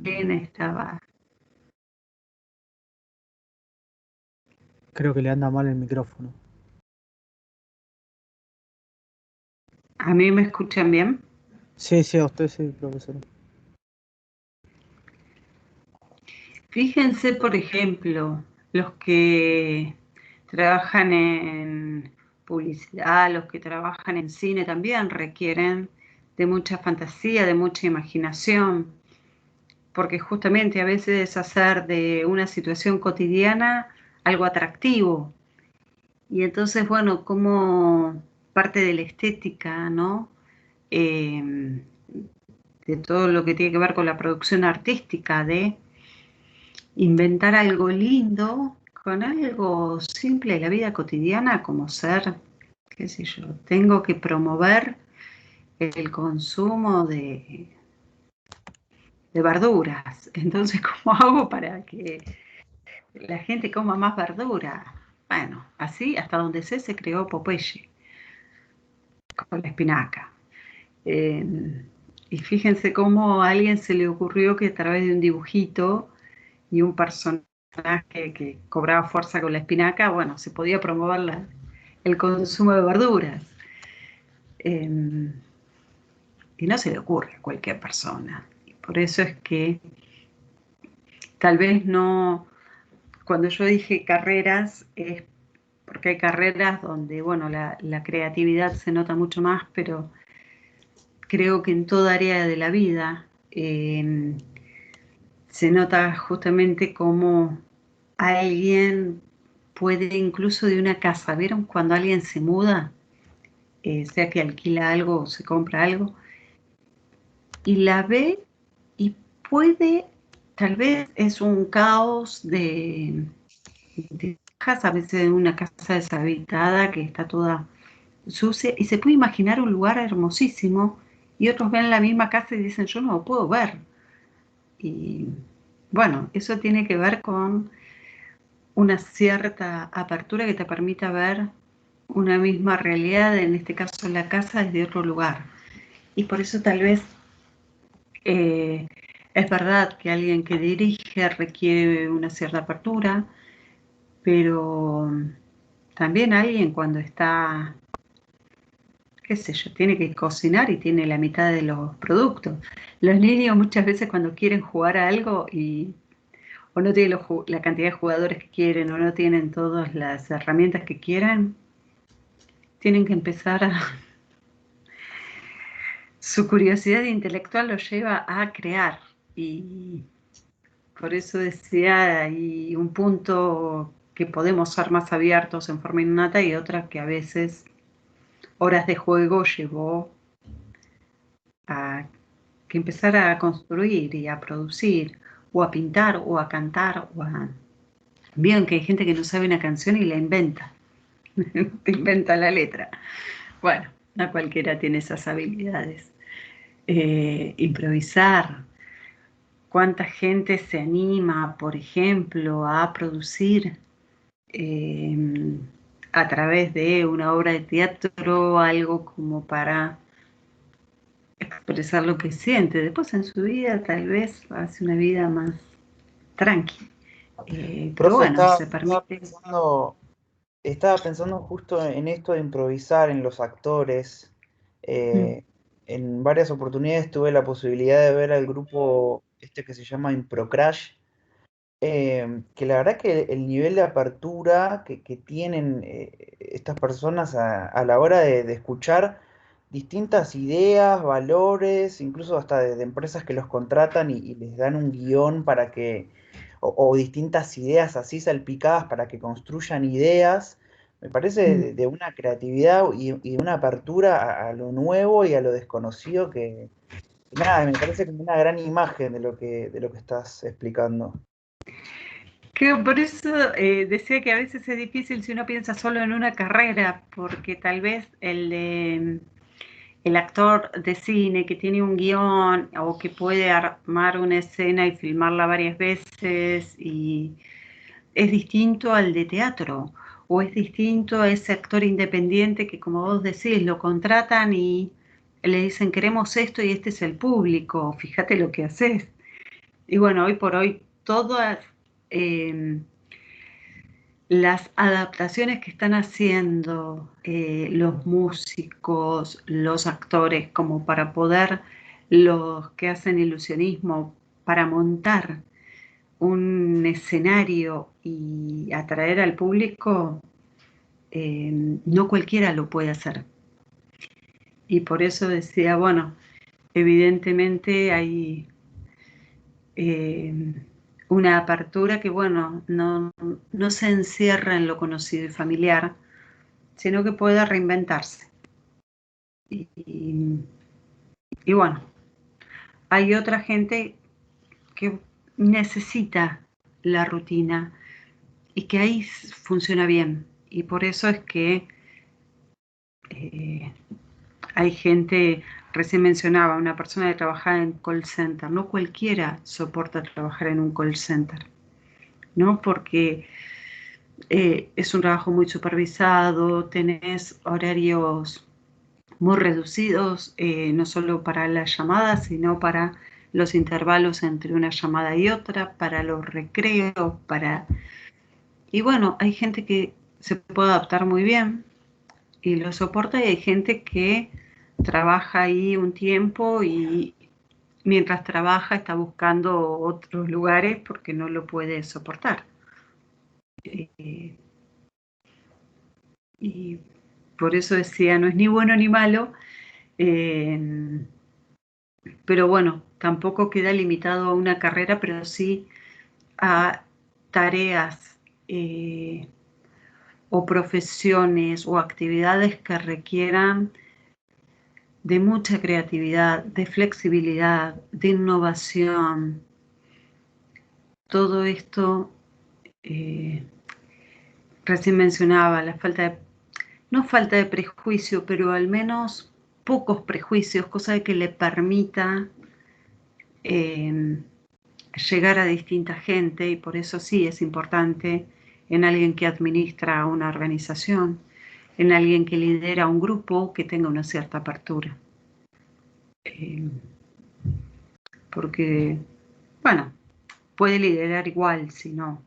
Speaker 1: ¿Quién estaba?
Speaker 4: Creo que le anda mal el micrófono.
Speaker 1: ¿A mí me escuchan bien?
Speaker 4: Sí, sí, a usted sí, profesor.
Speaker 1: Fíjense, por ejemplo, los que trabajan en publicidad, los que trabajan en cine también requieren de mucha fantasía, de mucha imaginación, porque justamente a veces hacer de una situación cotidiana algo atractivo. Y entonces, bueno, como parte de la estética, ¿no? De todo lo que tiene que ver con la producción artística, de inventar algo lindo con algo simple de la vida cotidiana, como ser, qué sé yo, tengo que promover el consumo de verduras. Entonces, ¿cómo hago para que la gente coma más verdura? Bueno, así hasta donde sé se creó Popeye con la espinaca. Y fíjense cómo a alguien se le ocurrió que a través de un dibujito y un personaje que cobraba fuerza con la espinaca, bueno, se podía promover el consumo de verduras. Y no se le ocurre a cualquier persona. Y por eso es que tal vez no, cuando yo dije carreras, es porque hay carreras donde, bueno, la creatividad se nota mucho más, pero creo que en toda área de la vida se nota justamente cómo alguien puede incluso de una casa, ¿vieron? Cuando alguien se muda, sea que alquila algo o se compra algo, y la ve y puede, tal vez es un caos de casa, a veces una casa deshabitada que está toda sucia, y se puede imaginar un lugar hermosísimo, y otros ven la misma casa y dicen, yo no lo puedo ver. Y bueno, eso tiene que ver con una cierta apertura que te permita ver una misma realidad, en este caso la casa, desde otro lugar. Y por eso tal vez es verdad que alguien que dirige requiere una cierta apertura, pero también alguien cuando está, qué sé yo, tiene que cocinar y tiene la mitad de los productos. Los niños muchas veces cuando quieren jugar a algo o no tienen la cantidad de jugadores que quieren o no tienen todas las herramientas que quieren, tienen que empezar a... Su curiosidad intelectual los lleva a crear, y por eso decía, hay un punto que podemos ser más abiertos en forma innata y otra que a veces horas de juego llevó a que empezar a construir y a producir, o a pintar, o a cantar, o a... Vieron que hay gente que no sabe una canción y la inventa, inventa la letra. Bueno, no cualquiera tiene esas habilidades. Improvisar. ¿Cuánta gente se anima, por ejemplo, a producir a través de una obra de teatro algo como para expresar lo que siente? Después en su vida tal vez hace una vida más tranqui. Pero
Speaker 7: Profe,
Speaker 1: bueno, se permite...
Speaker 7: estaba pensando justo en esto de improvisar en los actores. En varias oportunidades tuve la posibilidad de ver al grupo este que se llama Improcrash, que la verdad que el nivel de apertura que tienen estas personas a la hora de escuchar distintas ideas, valores, incluso hasta de empresas que los contratan y les dan un guión para que, o distintas ideas así salpicadas para que construyan ideas, me parece de una creatividad y una apertura a lo nuevo y a lo desconocido que, nada, me parece como una gran imagen de lo que estás explicando.
Speaker 1: Por eso decía que a veces es difícil si uno piensa solo en una carrera, porque tal vez el actor de cine que tiene un guión o que puede armar una escena y filmarla varias veces, y es distinto al de teatro, o es distinto a ese actor independiente que, como vos decís, lo contratan y le dicen queremos esto y este es el público, fíjate lo que haces. Y bueno, hoy por hoy todas las adaptaciones que están haciendo los músicos, los actores, como para poder, los que hacen ilusionismo, para montar un escenario y atraer al público, no cualquiera lo puede hacer. Y por eso decía, bueno, evidentemente hay una apertura que, bueno, no se encierra en lo conocido y familiar, sino que pueda reinventarse. Y bueno, hay otra gente que necesita la rutina y que ahí funciona bien. Y por eso es que hay gente, recién mencionaba, una persona que trabaja en call center. No cualquiera soporta trabajar en un call center, ¿no? Porque es un trabajo muy supervisado, tenés horarios muy reducidos, no solo para las llamadas, sino para los intervalos entre una llamada y otra, para los recreos, Y bueno, hay gente que se puede adaptar muy bien y lo soporta, y hay gente que trabaja ahí un tiempo y mientras trabaja está buscando otros lugares porque no lo puede soportar. Y por eso decía, no es ni bueno ni malo, pero bueno, tampoco queda limitado a una carrera, pero sí a tareas o profesiones o actividades que requieran de mucha creatividad, de flexibilidad, de innovación. Todo esto, recién mencionaba, no falta de prejuicio, pero al menos pocos prejuicios, cosa que le permita llegar a distinta gente, y por eso sí es importante en alguien que administra una organización, en alguien que lidera un grupo, que tenga una cierta apertura. Porque, bueno, puede liderar igual, si no,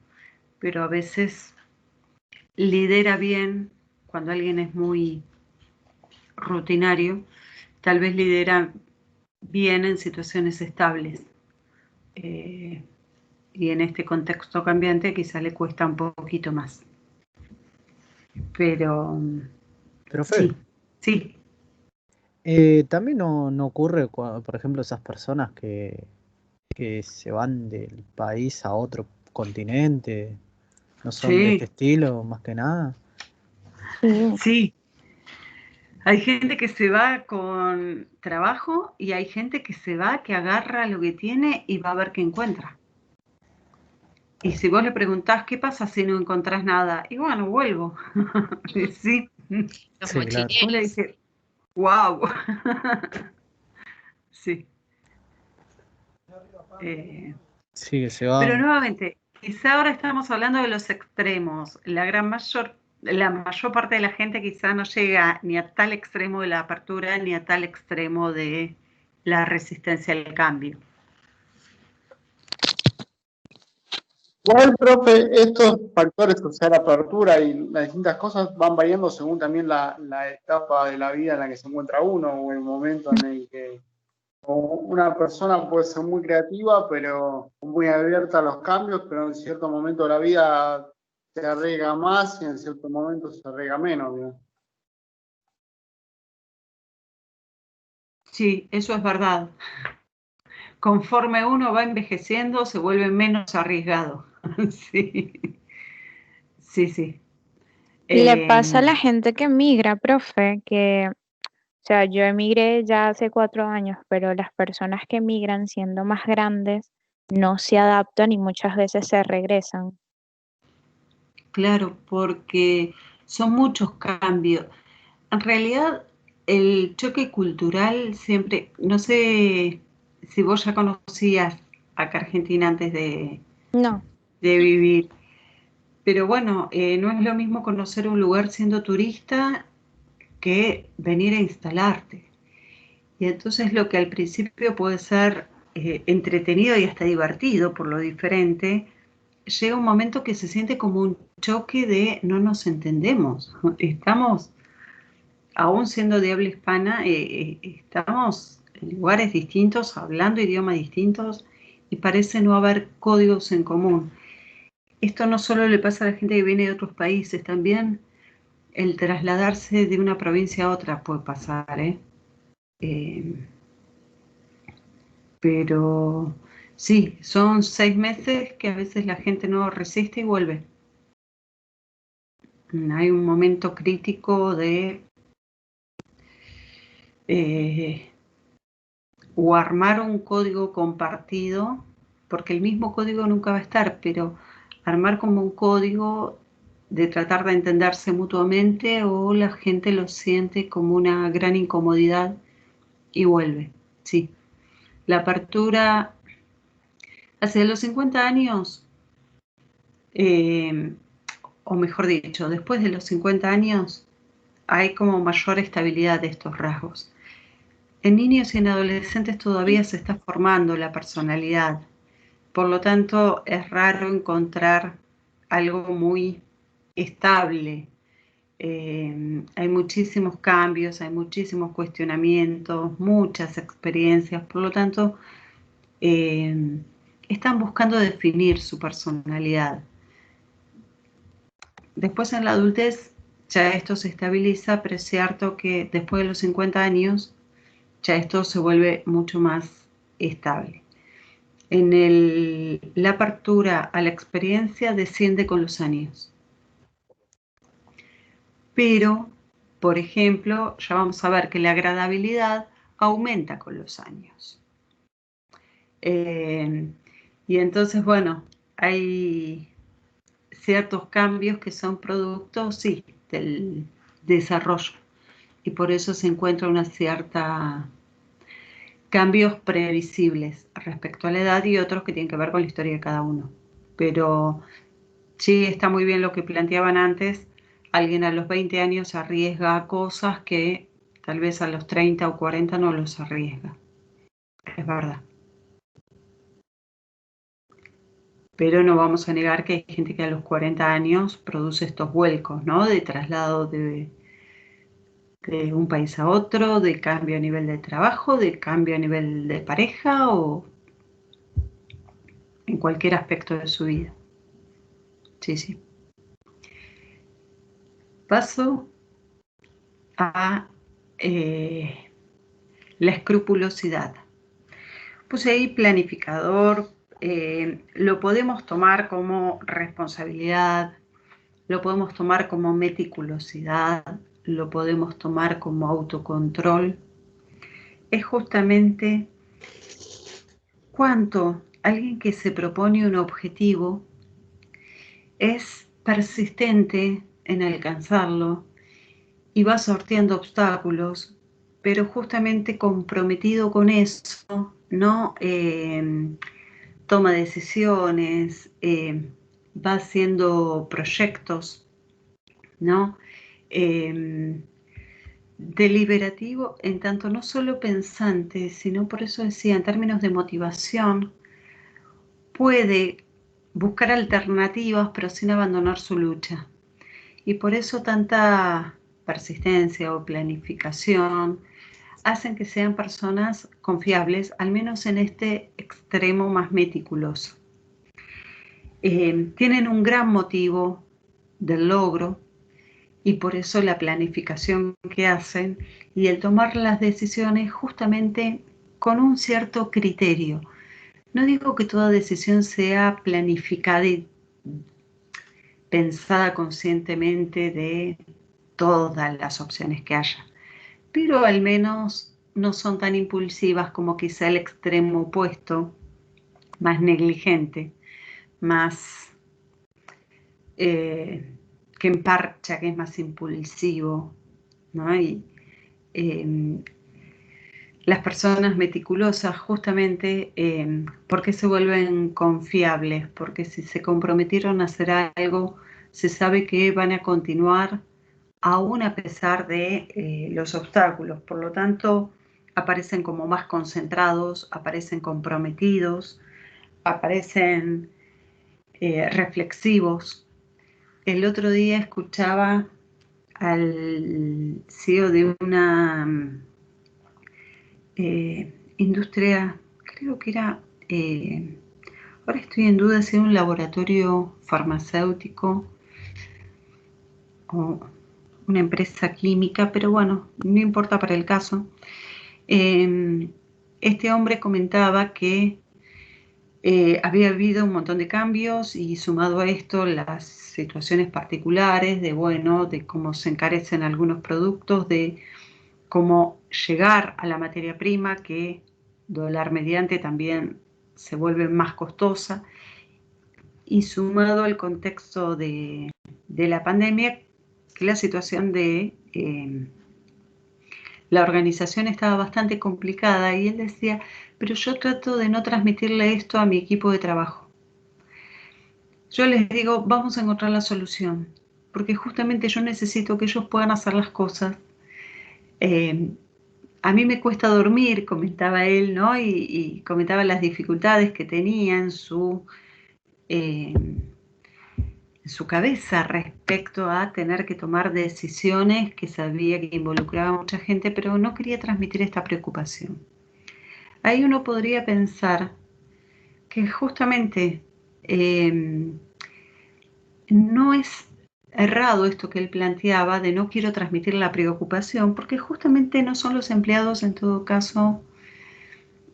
Speaker 1: pero a veces lidera bien cuando alguien es muy rutinario, tal vez lidera bien en situaciones estables. Y en este contexto cambiante quizá le cuesta un poquito más. Pero
Speaker 4: Profe,
Speaker 1: sí.
Speaker 4: también no ocurre, por ejemplo, esas personas que se van del país a otro continente, no son de este estilo, más que nada.
Speaker 1: Sí. Hay gente que se va con trabajo y hay gente que se va, que agarra lo que tiene y va a ver qué encuentra. Y si vos le preguntás, ¿qué pasa si no encontrás nada? Y bueno, vuelvo. Sí.
Speaker 3: Los
Speaker 4: Sí, claro.
Speaker 1: Uno le dice, wow. Sí.
Speaker 4: Sí, que se va.
Speaker 1: Pero nuevamente, quizá ahora estamos hablando de los extremos. La mayor parte de la gente quizá no llega ni a tal extremo de la apertura ni a tal extremo de la resistencia al cambio.
Speaker 8: Igual, profe, estos factores, o sea, la apertura y las distintas cosas van variando según también la etapa de la vida en la que se encuentra uno o el momento en el que una persona puede ser muy creativa, pero muy abierta a los cambios, pero en cierto momento de la vida se arriesga más y en cierto momento se arriesga menos, ¿no?
Speaker 1: Sí, eso es verdad. Conforme uno va envejeciendo, se vuelve menos arriesgado. Sí, sí, sí.
Speaker 9: Le pasa a la gente que migra, profe, que, o sea, yo emigré ya hace 4 años, pero las personas que migran siendo más grandes no se adaptan y muchas veces se regresan.
Speaker 1: Claro, porque son muchos cambios. En realidad, el choque cultural siempre, no sé si vos ya conocías acá Argentina antes de
Speaker 9: No.
Speaker 1: vivir, pero bueno, no es lo mismo conocer un lugar siendo turista que venir a instalarte. Y entonces lo que al principio puede ser entretenido y hasta divertido por lo diferente, llega un momento que se siente como un choque de no nos entendemos. Estamos, aún siendo de habla hispana, estamos en lugares distintos, hablando idiomas distintos y parece no haber códigos en común. Esto no solo le pasa a la gente que viene de otros países, también el trasladarse de una provincia a otra puede pasar, pero Sí, son 6 meses que a veces la gente no resiste y vuelve. Hay un momento crítico de o armar un código compartido, porque el mismo código nunca va a estar, pero armar como un código de tratar de entenderse mutuamente, o la gente lo siente como una gran incomodidad y vuelve. Sí, la apertura hacia los 50 años, o mejor dicho, después de los 50 años, hay como mayor estabilidad de estos rasgos. En niños y en adolescentes todavía se está formando la personalidad. Por lo tanto, es raro encontrar algo muy estable. Hay muchísimos cambios, hay muchísimos cuestionamientos, muchas experiencias. Por lo tanto, están buscando definir su personalidad. Después en la adultez ya esto se estabiliza, pero es cierto que después de los 50 años ya esto se vuelve mucho más estable. La apertura a la experiencia desciende con los años. Pero, por ejemplo, ya vamos a ver que la agradabilidad aumenta con los años. Y entonces, bueno, hay ciertos cambios que son producto, sí, del desarrollo. Y por eso se encuentra una cierta cambios previsibles respecto a la edad y otros que tienen que ver con la historia de cada uno. Pero sí está muy bien lo que planteaban antes. Alguien a los 20 años arriesga a cosas que tal vez a los 30 o 40 no los arriesga. Es verdad. Pero no vamos a negar que hay gente que a los 40 años produce estos vuelcos, ¿no? De traslado de un país a otro, de cambio a nivel de trabajo, de cambio a nivel de pareja o en cualquier aspecto de su vida. Sí, sí. Paso a la escrupulosidad. Puse ahí planificador, lo podemos tomar como responsabilidad, lo podemos tomar como meticulosidad, lo podemos tomar como autocontrol. Es justamente cuánto alguien que se propone un objetivo es persistente en alcanzarlo y va sorteando obstáculos, pero justamente comprometido con eso, no toma decisiones, va haciendo proyectos, ¿no? Deliberativo en tanto no solo pensante, sino por eso decía, en términos de motivación, puede buscar alternativas pero sin abandonar su lucha. Y por eso tanta persistencia o planificación hacen que sean personas confiables, al menos en este extremo más meticuloso. Tienen un gran motivo del logro y por eso la planificación que hacen y el tomar las decisiones justamente con un cierto criterio. No digo que toda decisión sea planificada y pensada conscientemente de todas las opciones que haya, pero al menos no son tan impulsivas como quizá el extremo opuesto, más negligente, más que emparcha, que es más impulsivo, ¿no? Y las personas meticulosas justamente, ¿por qué se vuelven confiables? Porque si se comprometieron a hacer algo, se sabe que van a continuar aún a pesar de los obstáculos. Por lo tanto, aparecen como más concentrados, aparecen comprometidos, aparecen reflexivos. El otro día escuchaba al CEO de una industria, creo que era, ahora estoy en duda si era un laboratorio farmacéutico o una empresa química, pero bueno, no importa para el caso. Este hombre comentaba que Había habido un montón de cambios y sumado a esto las situaciones particulares de cómo se encarecen algunos productos, de cómo llegar a la materia prima que dólar mediante también se vuelve más costosa, y sumado al contexto de la pandemia, que la situación de la organización estaba bastante complicada, y él decía, pero yo trato de no transmitirle esto a mi equipo de trabajo. Yo les digo, vamos a encontrar la solución, porque justamente yo necesito que ellos puedan hacer las cosas. A mí me cuesta dormir, comentaba él, ¿no? Y comentaba las dificultades que tenía en su cabeza respecto a tener que tomar decisiones que sabía que involucraba a mucha gente, pero no quería transmitir esta preocupación. Ahí uno podría pensar que justamente no es errado esto que él planteaba de no quiero transmitir la preocupación, porque justamente no son los empleados en todo caso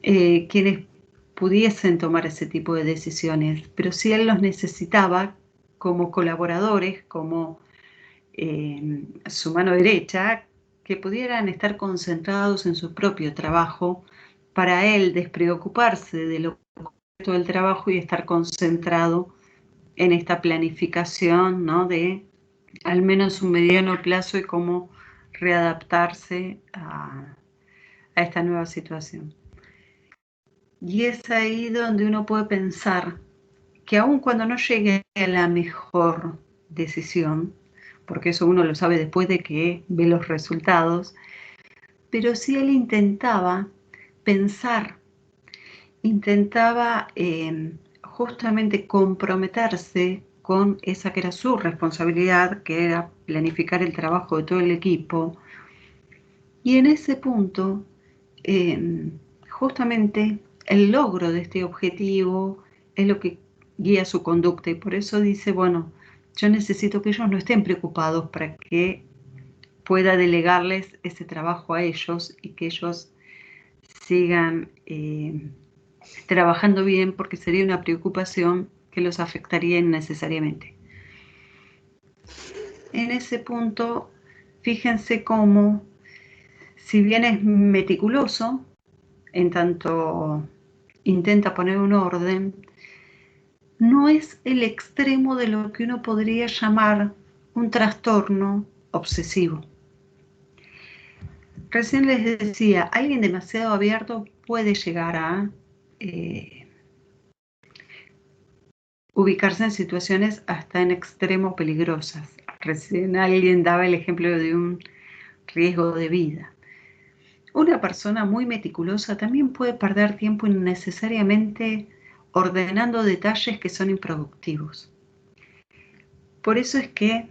Speaker 1: quienes pudiesen tomar ese tipo de decisiones, pero sí él los necesitaba como colaboradores, como su mano derecha, que pudieran estar concentrados en su propio trabajo, para él despreocuparse de lo del trabajo y estar concentrado en esta planificación, ¿no? De al menos un mediano plazo y cómo readaptarse a esta nueva situación. Y es ahí donde uno puede pensar que aun cuando no llegue a la mejor decisión, porque eso uno lo sabe después de que ve los resultados, pero sí él intentaba pensar, intentaba justamente comprometerse con esa que era su responsabilidad, que era planificar el trabajo de todo el equipo. Y en ese punto, justamente el logro de este objetivo es lo que guía su conducta, y por eso dice, bueno, yo necesito que ellos no estén preocupados para que pueda delegarles ese trabajo a ellos y que ellos sigan trabajando bien, porque sería una preocupación que los afectaría innecesariamente. En ese punto, fíjense cómo, si bien es meticuloso, en tanto intenta poner un orden, no es el extremo de lo que uno podría llamar un trastorno obsesivo. Recién les decía, alguien demasiado abierto puede llegar a ubicarse en situaciones hasta en extremo peligrosas. Recién alguien daba el ejemplo de un riesgo de vida. Una persona muy meticulosa también puede perder tiempo innecesariamente ordenando detalles que son improductivos. Por eso es que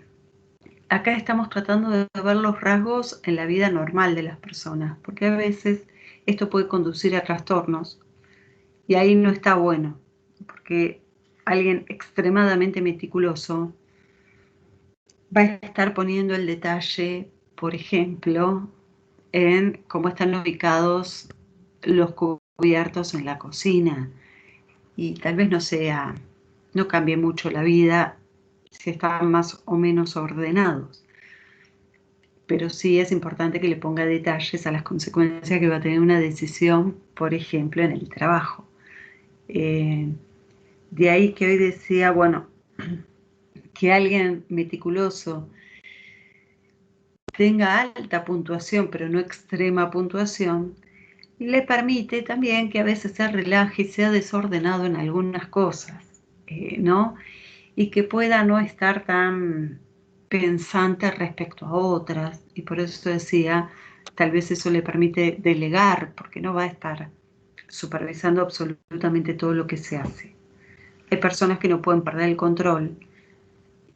Speaker 1: acá estamos tratando de ver los rasgos en la vida normal de las personas, porque a veces esto puede conducir a trastornos y ahí no está bueno, porque alguien extremadamente meticuloso va a estar poniendo el detalle, por ejemplo, en cómo están ubicados los cubiertos en la cocina, y tal vez no cambie mucho la vida si están más o menos ordenados, pero sí es importante que le ponga detalles a las consecuencias que va a tener una decisión, por ejemplo, en el trabajo. De ahí que hoy decía, bueno, que alguien meticuloso tenga alta puntuación, pero no extrema puntuación, le permite también que a veces se relaje y sea desordenado en algunas cosas, ¿no? Y que pueda no estar tan pensante respecto a otras, y por eso decía, tal vez eso le permite delegar, porque no va a estar supervisando absolutamente todo lo que se hace. Hay personas que no pueden perder el control,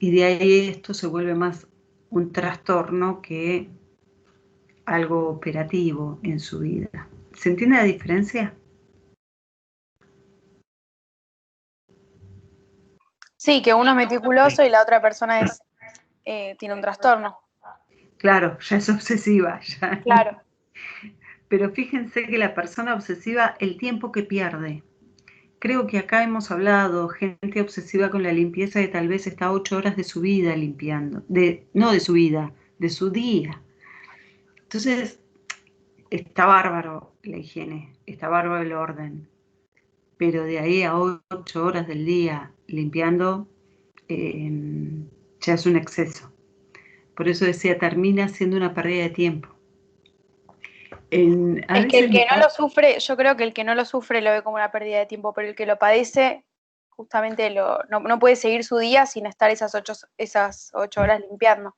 Speaker 1: y de ahí esto se vuelve más un trastorno que algo operativo en su vida. ¿Se entiende la diferencia?
Speaker 10: Sí, que uno es meticuloso y la otra persona tiene un trastorno.
Speaker 1: Claro, ya es obsesiva. Ya.
Speaker 10: Claro.
Speaker 1: Pero fíjense que la persona obsesiva, el tiempo que pierde creo que acá hemos hablado, gente obsesiva con la limpieza que tal vez está 8 horas de su vida limpiando, no de su vida, de su día. Entonces, está bárbaro la higiene, está bárbaro el orden, pero de ahí a 8 horas del día limpiando, ya es un exceso. Por eso decía, termina siendo una pérdida de tiempo.
Speaker 10: Es que el que no lo sufre, yo creo que el que no lo sufre lo ve como una pérdida de tiempo, pero el que lo padece justamente no puede seguir su día sin estar esas 8 horas limpiando.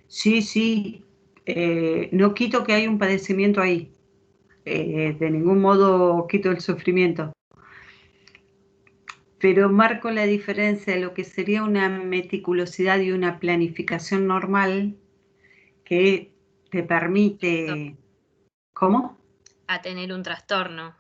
Speaker 1: Sí, no quito que hay un padecimiento ahí, de ningún modo quito el sufrimiento, pero marco la diferencia de lo que sería una meticulosidad y una planificación normal que te permite... ¿Cómo?
Speaker 3: A tener un trastorno.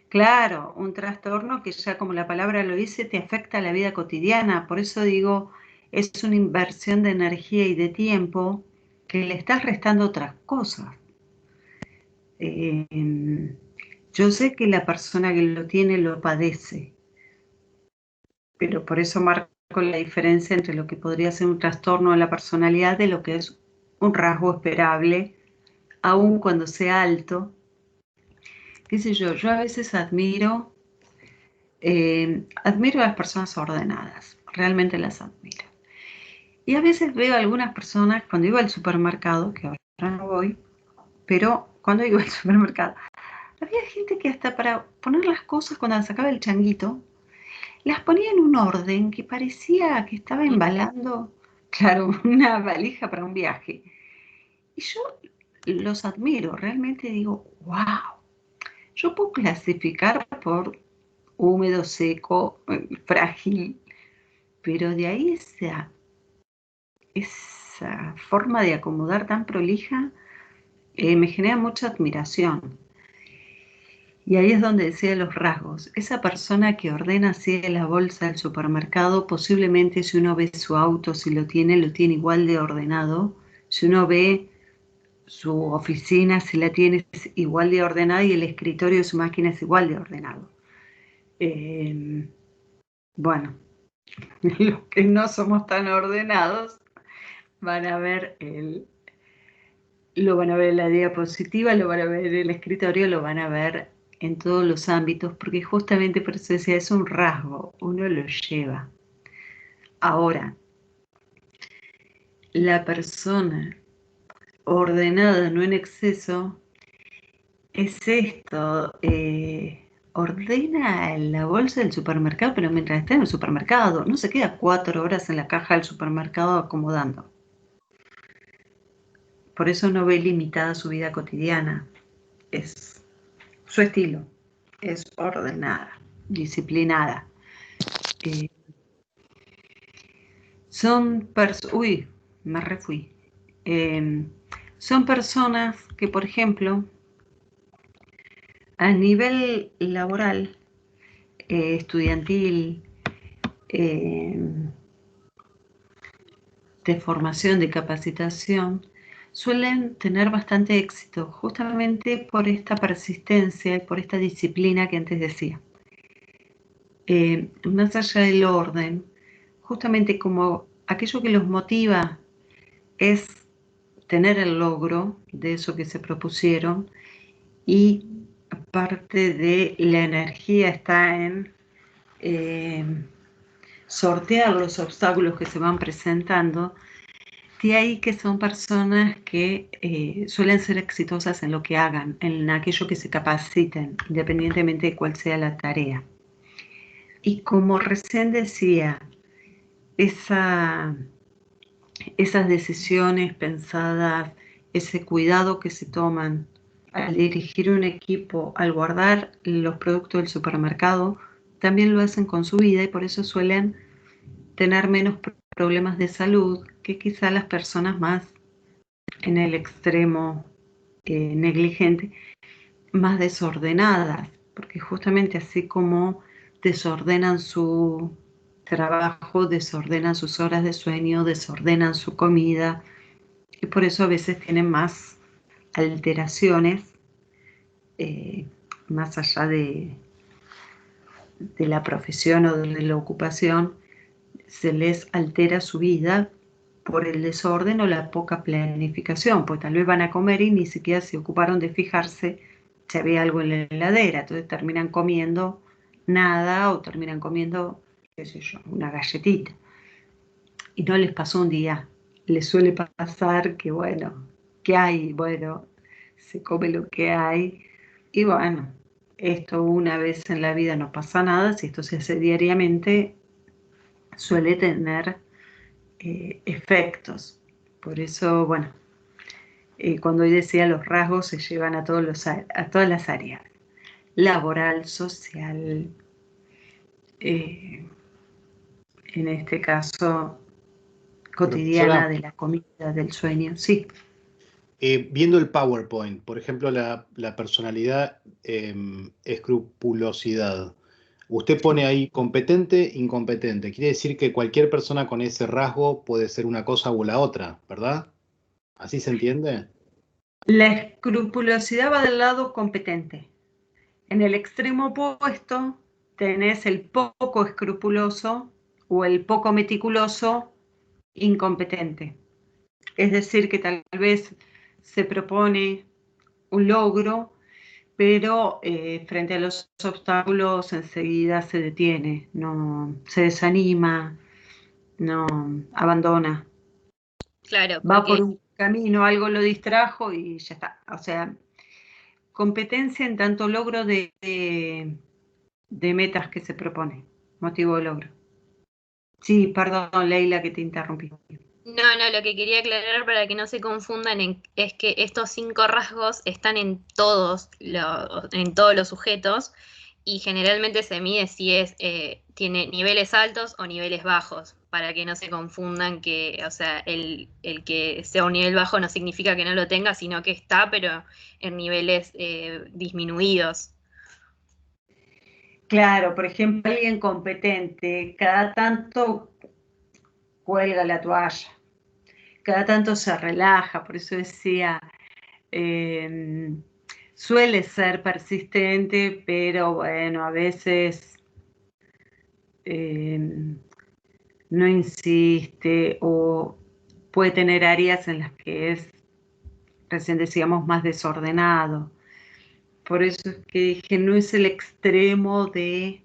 Speaker 1: Claro, un trastorno que ya como la palabra lo dice, te afecta a la vida cotidiana. Por eso digo, es una inversión de energía y de tiempo que le estás restando otras cosas. Yo sé que la persona que lo tiene lo padece, pero por eso marco la diferencia entre lo que podría ser un trastorno de la personalidad de lo que es un rasgo esperable, aun cuando sea alto. Qué sé yo a veces admiro a las personas ordenadas, realmente las admiro. Y a veces veo a algunas personas cuando iba al supermercado, que ahora no voy, pero cuando iba al supermercado, había gente que hasta para poner las cosas cuando sacaba el changuito, las ponía en un orden que parecía que estaba embalando, claro, una valija para un viaje. Y yo los admiro, realmente digo, wow, yo puedo clasificar por húmedo, seco, frágil, pero de ahí esa forma de acomodar tan prolija me genera mucha admiración. Y ahí es donde decía los rasgos. Esa persona que ordena así la bolsa del supermercado, posiblemente si uno ve su auto, si lo tiene igual de ordenado. Si uno ve su oficina, si la tiene, es igual de ordenada, y el escritorio de su máquina es igual de ordenado. Bueno, los que no somos tan ordenados van a ver lo van a ver en la diapositiva, lo van a ver en el escritorio, lo van a ver en todos los ámbitos, porque justamente por eso decía, es un rasgo, uno lo lleva. Ahora, la persona ordenada, no en exceso, es esto, ordena la bolsa del supermercado, pero mientras está en el supermercado, no se queda 4 horas en la caja del supermercado acomodando. Por eso no ve limitada su vida cotidiana. Es su estilo, es ordenada, disciplinada. Uy, me refui. Son personas que, por ejemplo, a nivel laboral, estudiantil, de formación, de capacitación, suelen tener bastante éxito, justamente por esta persistencia y por esta disciplina que antes decía. Más allá del orden, justamente como aquello que los motiva es tener el logro de eso que se propusieron, y parte de la energía está en sortear los obstáculos que se van presentando. De ahí que son personas que suelen ser exitosas en lo que hagan, en aquello que se capaciten, independientemente de cuál sea la tarea. Y como recién decía, esas decisiones pensadas, ese cuidado que se toman al dirigir un equipo, al guardar los productos del supermercado, también lo hacen con su vida, y por eso suelen tener menos problemas de salud que quizá las personas más en el extremo negligente, más desordenadas, porque justamente así como desordenan su trabajo, desordenan sus horas de sueño, desordenan su comida, y por eso a veces tienen más alteraciones, más allá de la profesión o de la ocupación, se les altera su vida por el desorden o la poca planificación, pues tal vez van a comer y ni siquiera se ocuparon de fijarse si había algo en la heladera, entonces terminan comiendo nada o terminan comiendo, qué sé yo, una galletita. Y no les pasó un día. Les suele pasar que, bueno, ¿qué hay? Bueno, se come lo que hay. Y bueno, esto una vez en la vida no pasa nada. Si esto se hace diariamente, suele tener efectos. Por eso, bueno, cuando hoy decía los rasgos se llevan a todas las áreas. Laboral, social, en este caso cotidiana, de la comida, del sueño, sí.
Speaker 6: Viendo el PowerPoint, por ejemplo, la personalidad, escrupulosidad. Usted pone ahí competente, incompetente. Quiere decir que cualquier persona con ese rasgo puede ser una cosa o la otra, ¿verdad? ¿Así se entiende?
Speaker 1: La escrupulosidad va del lado competente. En el extremo opuesto tenés el poco escrupuloso o el poco meticuloso incompetente. Es decir, que tal vez se propone un logro, pero frente a los obstáculos enseguida se detiene, no se desanima, no abandona.
Speaker 3: Claro,
Speaker 1: Va
Speaker 3: porque
Speaker 1: por un camino, algo lo distrajo y ya está. O sea, competencia en tanto logro de metas que se propone, motivo de logro. Sí, perdón, Leila, que te interrumpí.
Speaker 3: no, lo que quería aclarar para que no se confundan es que estos 5 rasgos están en todos los sujetos y generalmente se mide si tiene niveles altos o niveles bajos, para que no se confundan que, o sea, el que sea un nivel bajo no significa que no lo tenga, sino que está, pero en niveles disminuidos.
Speaker 1: Claro, por ejemplo, alguien competente, cada tanto cuelga la toalla, cada tanto se relaja, por eso decía, suele ser persistente, pero bueno, a veces no insiste o puede tener áreas en las que es, recién decíamos, más desordenado. Por eso es que dije, no es el extremo de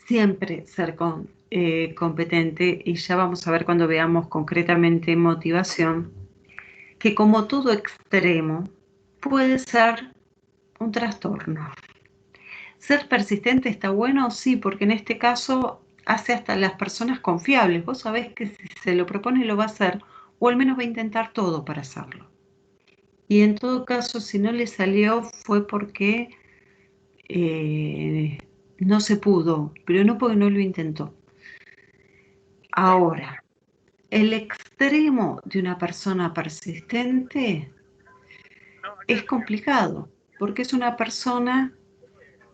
Speaker 1: siempre ser competente, y ya vamos a ver cuando veamos concretamente motivación, que como todo extremo puede ser un trastorno. Ser persistente está bueno, sí, porque en este caso hace hasta las personas confiables. Vos sabés que si se lo propone lo va a hacer, o al menos va a intentar todo para hacerlo. Y en todo caso, si no le salió fue porque no se pudo, pero no porque no lo intentó. Ahora, el extremo de una persona persistente es complicado, porque es una persona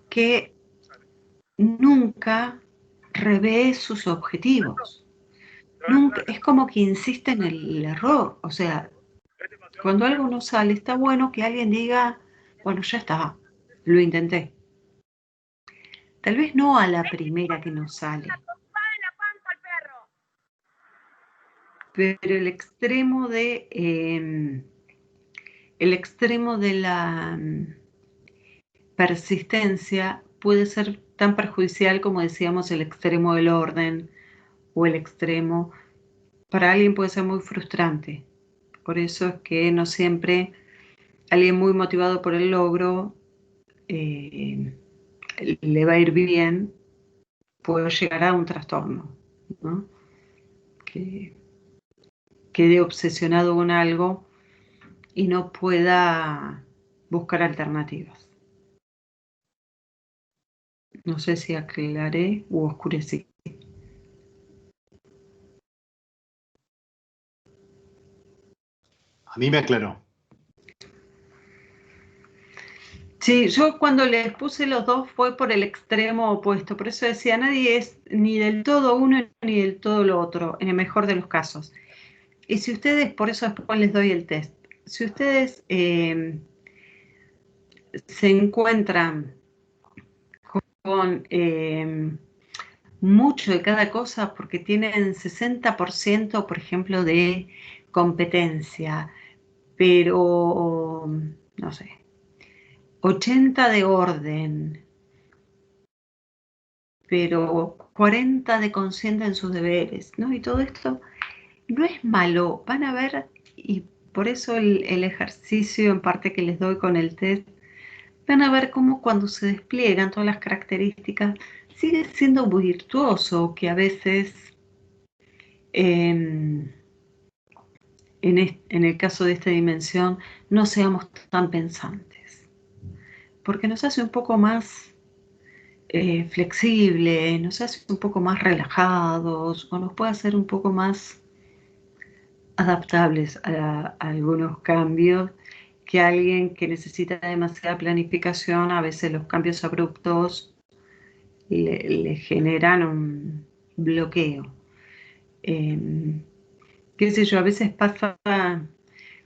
Speaker 1: que nunca revé sus objetivos. Nunca, es como que insiste en el error. O sea, cuando algo no sale, está bueno que alguien diga, bueno, ya está, lo intenté. Tal vez no a la primera que no sale. Pero el extremo de la persistencia puede ser tan perjudicial como decíamos el extremo del orden o el extremo. Para alguien puede ser muy frustrante. Por eso es que no siempre alguien muy motivado por el logro le va a ir bien, puede llegar a un trastorno, ¿no? Que quede obsesionado con algo y no pueda buscar alternativas. No sé si aclaré u oscurecí.
Speaker 6: A mí me aclaró.
Speaker 1: Sí, yo cuando les puse los dos fue por el extremo opuesto, por eso decía, nadie es ni del todo uno ni del todo lo otro, en el mejor de los casos. Y si ustedes, por eso después les doy el test, si ustedes se encuentran con mucho de cada cosa porque tienen 60%, por ejemplo, de competencia, pero, no sé, 80 de orden, pero 40 de consciente en sus deberes, ¿no? Y todo esto no es malo, van a ver, y por eso el ejercicio en parte que les doy con el test, van a ver cómo cuando se despliegan todas las características, sigue siendo virtuoso, que a veces, en el caso de esta dimensión, no seamos tan pensantes, porque nos hace un poco más flexible, nos hace un poco más relajados, o nos puede hacer un poco más adaptables a algunos cambios, que alguien que necesita demasiada planificación, a veces los cambios abruptos le generan un bloqueo. Qué sé yo, a veces pasa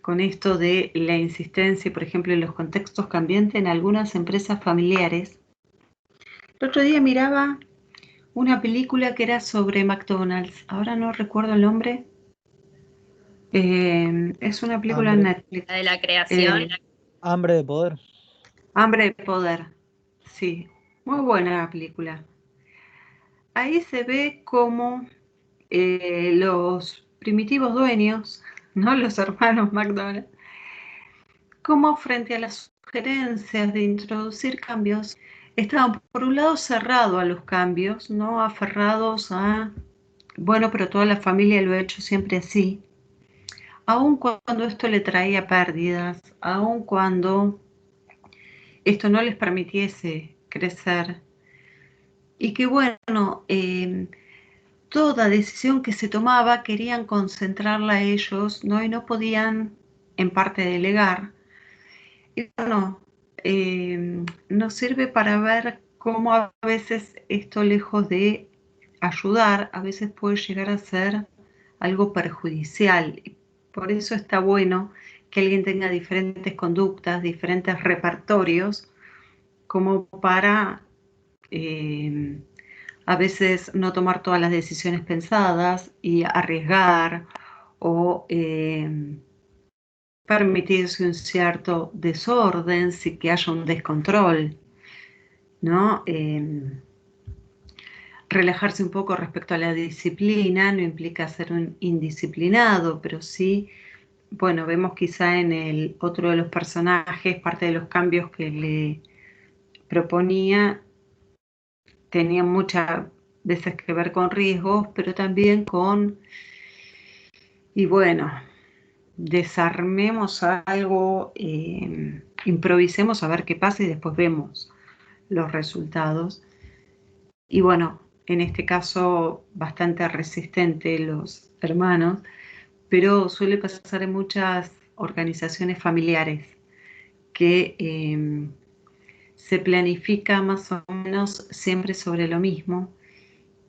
Speaker 1: con esto de la insistencia, por ejemplo, en los contextos cambiantes en algunas empresas familiares. El otro día miraba una película que era sobre McDonald's, ahora no recuerdo el nombre. Es una película en Netflix.
Speaker 3: La de la creación.
Speaker 4: Hambre de poder.
Speaker 1: Hambre de poder, sí, muy buena la película. Ahí se ve cómo los primitivos dueños, ¿no? Los hermanos McDonald's, como frente a las sugerencias de introducir cambios, estaban por un lado cerrados a los cambios, no aferrados a, bueno, pero toda la familia lo ha hecho siempre así, aun cuando esto le traía pérdidas, aun cuando esto no les permitiese crecer, y que bueno, toda decisión que se tomaba querían concentrarla a ellos, ¿no? Y no podían en parte delegar. Y bueno, nos sirve para ver cómo a veces esto, lejos de ayudar, a veces puede llegar a ser algo perjudicial. Por eso está bueno que alguien tenga diferentes conductas, diferentes repertorios, como para a veces no tomar todas las decisiones pensadas y arriesgar o permitirse un cierto desorden sin que haya un descontrol, ¿no? Relajarse un poco respecto a la disciplina no implica ser un indisciplinado, pero sí, bueno, vemos quizá en el otro de los personajes, parte de los cambios que le proponía tenían muchas veces que ver con riesgos, pero también con, y bueno, desarmemos algo, improvisemos a ver qué pasa y después vemos los resultados. Y bueno, en este caso bastante resistente los hermanos, pero suele pasar en muchas organizaciones familiares que se planifica más o menos siempre sobre lo mismo.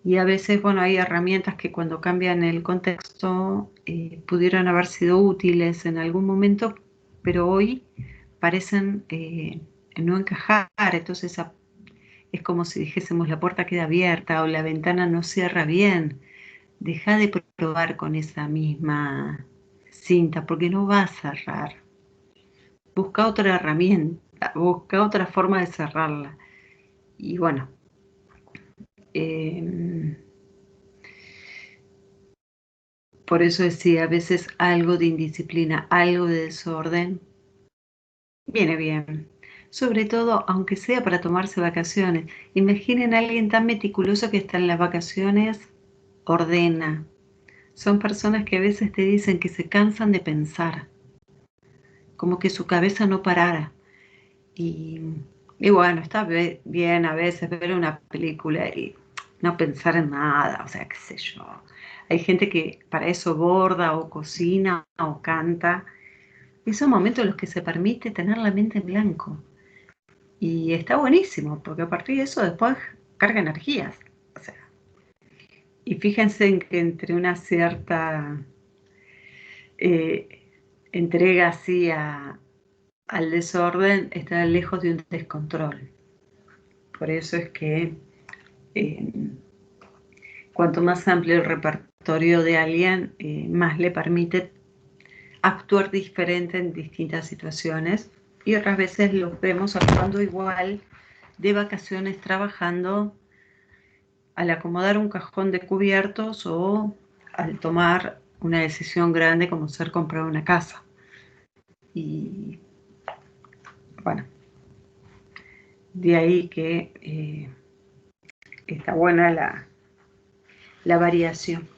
Speaker 1: Y a veces, bueno, hay herramientas que cuando cambian el contexto pudieron haber sido útiles en algún momento, pero hoy parecen no encajar. Entonces es como si dijésemos la puerta queda abierta o la ventana no cierra bien. Deja de probar con esa misma cinta porque no va a cerrar. Busca otra herramienta, busca otra forma de cerrarla. Y bueno, por eso decía, a veces algo de indisciplina, algo de desorden, viene bien. Sobre todo, aunque sea para tomarse vacaciones. Imaginen a alguien tan meticuloso que está en las vacaciones, ordena. Son personas que a veces te dicen que se cansan de pensar, como que su cabeza no parara. Y bueno, está bien a veces ver una película y no pensar en nada, o sea, qué sé yo. Hay gente que para eso borda o cocina o canta. Y son momentos en los que se permite tener la mente en blanco. Y está buenísimo, porque a partir de eso después carga energías. O sea, y fíjense en que entre una cierta entrega así al desorden está lejos de un descontrol. Por eso es que cuanto más amplio el repertorio de alguien, más le permite actuar diferente en distintas situaciones. Y otras veces los vemos actuando igual de vacaciones, trabajando, al acomodar un cajón de cubiertos o al tomar una decisión grande como ser comprar una casa. Y bueno, de ahí que está buena la variación.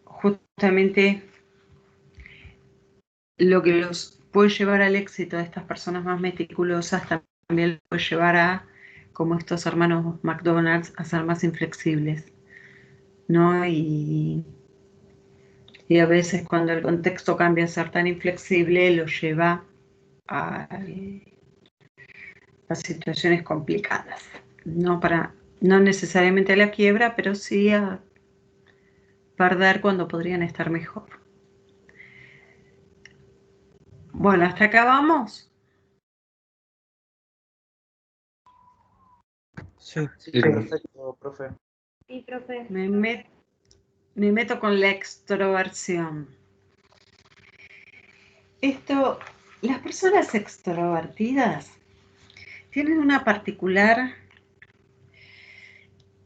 Speaker 1: Justamente lo que los puede llevar al éxito de estas personas más meticulosas también los puede llevar a, como estos hermanos McDonald's, a ser más inflexibles, ¿no? Y a veces cuando el contexto cambia a ser tan inflexible, los lleva a situaciones complicadas, no necesariamente a la quiebra, pero sí a perder cuando podrían estar mejor. Bueno, hasta acá vamos.
Speaker 4: Sí,
Speaker 7: perfecto, profe.
Speaker 3: Sí, profe.
Speaker 1: Me meto con la extroversión. Las personas extrovertidas tienen una particular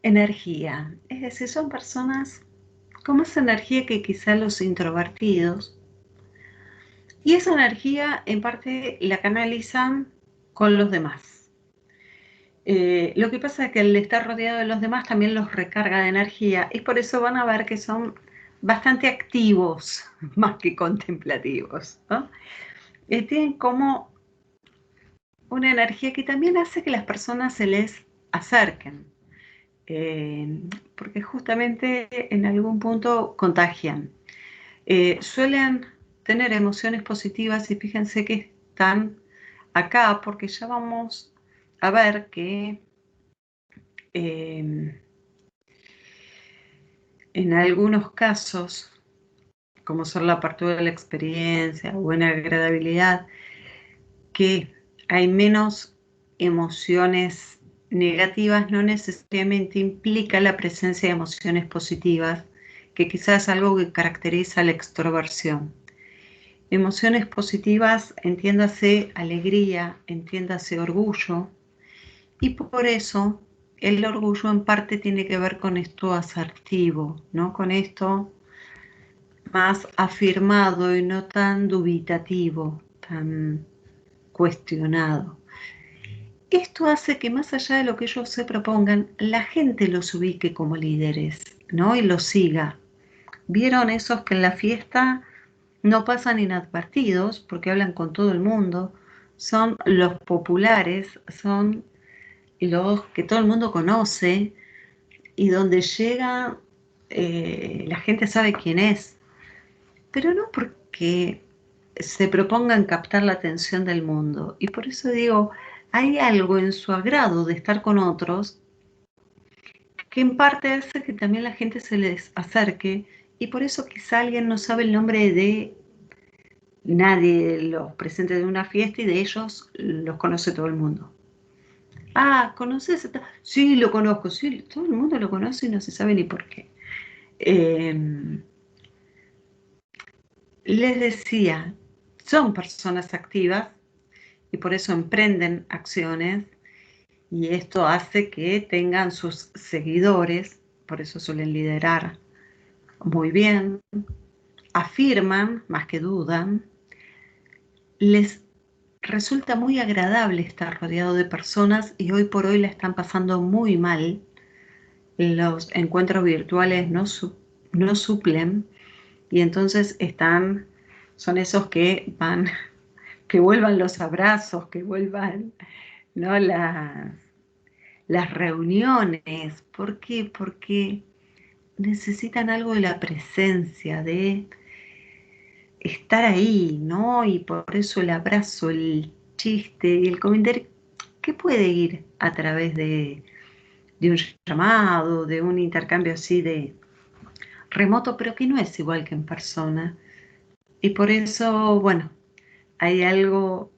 Speaker 1: energía, es decir, son personas con más energía que quizá los introvertidos, y esa energía en parte la canalizan con los demás. Lo que pasa es que el estar rodeado de los demás también los recarga de energía, y por eso van a ver que son bastante activos más que contemplativos, ¿no? Tienen como una energía que también hace que las personas se les acerquen, porque justamente en algún punto contagian. Suelen tener emociones positivas y fíjense que están acá porque ya vamos a ver que en algunos casos, como son la apertura de la experiencia o buena agradabilidad, que hay menos emociones negativas, no necesariamente implica la presencia de emociones positivas, que quizás es algo que caracteriza la extroversión. Emociones positivas, entiéndase alegría, entiéndase orgullo, y por eso el orgullo en parte tiene que ver con esto asertivo, ¿no? Con esto más afirmado y no tan dubitativo, tan cuestionado. Esto hace que más allá de lo que ellos se propongan, la gente los ubique como líderes, ¿no? Y los siga. ¿Vieron esos que en la fiesta no pasan inadvertidos porque hablan con todo el mundo? Son los populares, son los que todo el mundo conoce y donde llega la gente sabe quién es, pero no porque se propongan captar la atención del mundo. Y por eso digo, hay algo en su agrado de estar con otros que en parte hace que también la gente se les acerque, y por eso quizá alguien no sabe el nombre de nadie de los presentes de una fiesta y de ellos los conoce todo el mundo. Ah, ¿conoces? Sí, lo conozco, sí, todo el mundo lo conoce y no se sabe ni por qué. Les decía, son personas activas y por eso emprenden acciones, y esto hace que tengan sus seguidores, por eso suelen liderar muy bien, afirman más que dudan, les resulta muy agradable estar rodeado de personas y hoy por hoy la están pasando muy mal. Los encuentros virtuales no suplen, y entonces son esos que van, que vuelvan los abrazos, que vuelvan, ¿no? Las reuniones. ¿Por qué? Porque necesitan algo de la presencia, de estar ahí, ¿no? Y por eso el abrazo, el chiste y el comentario, que puede ir a través de un llamado, de un intercambio así de remoto, pero que no es igual que en persona. Y por eso, bueno, hay algo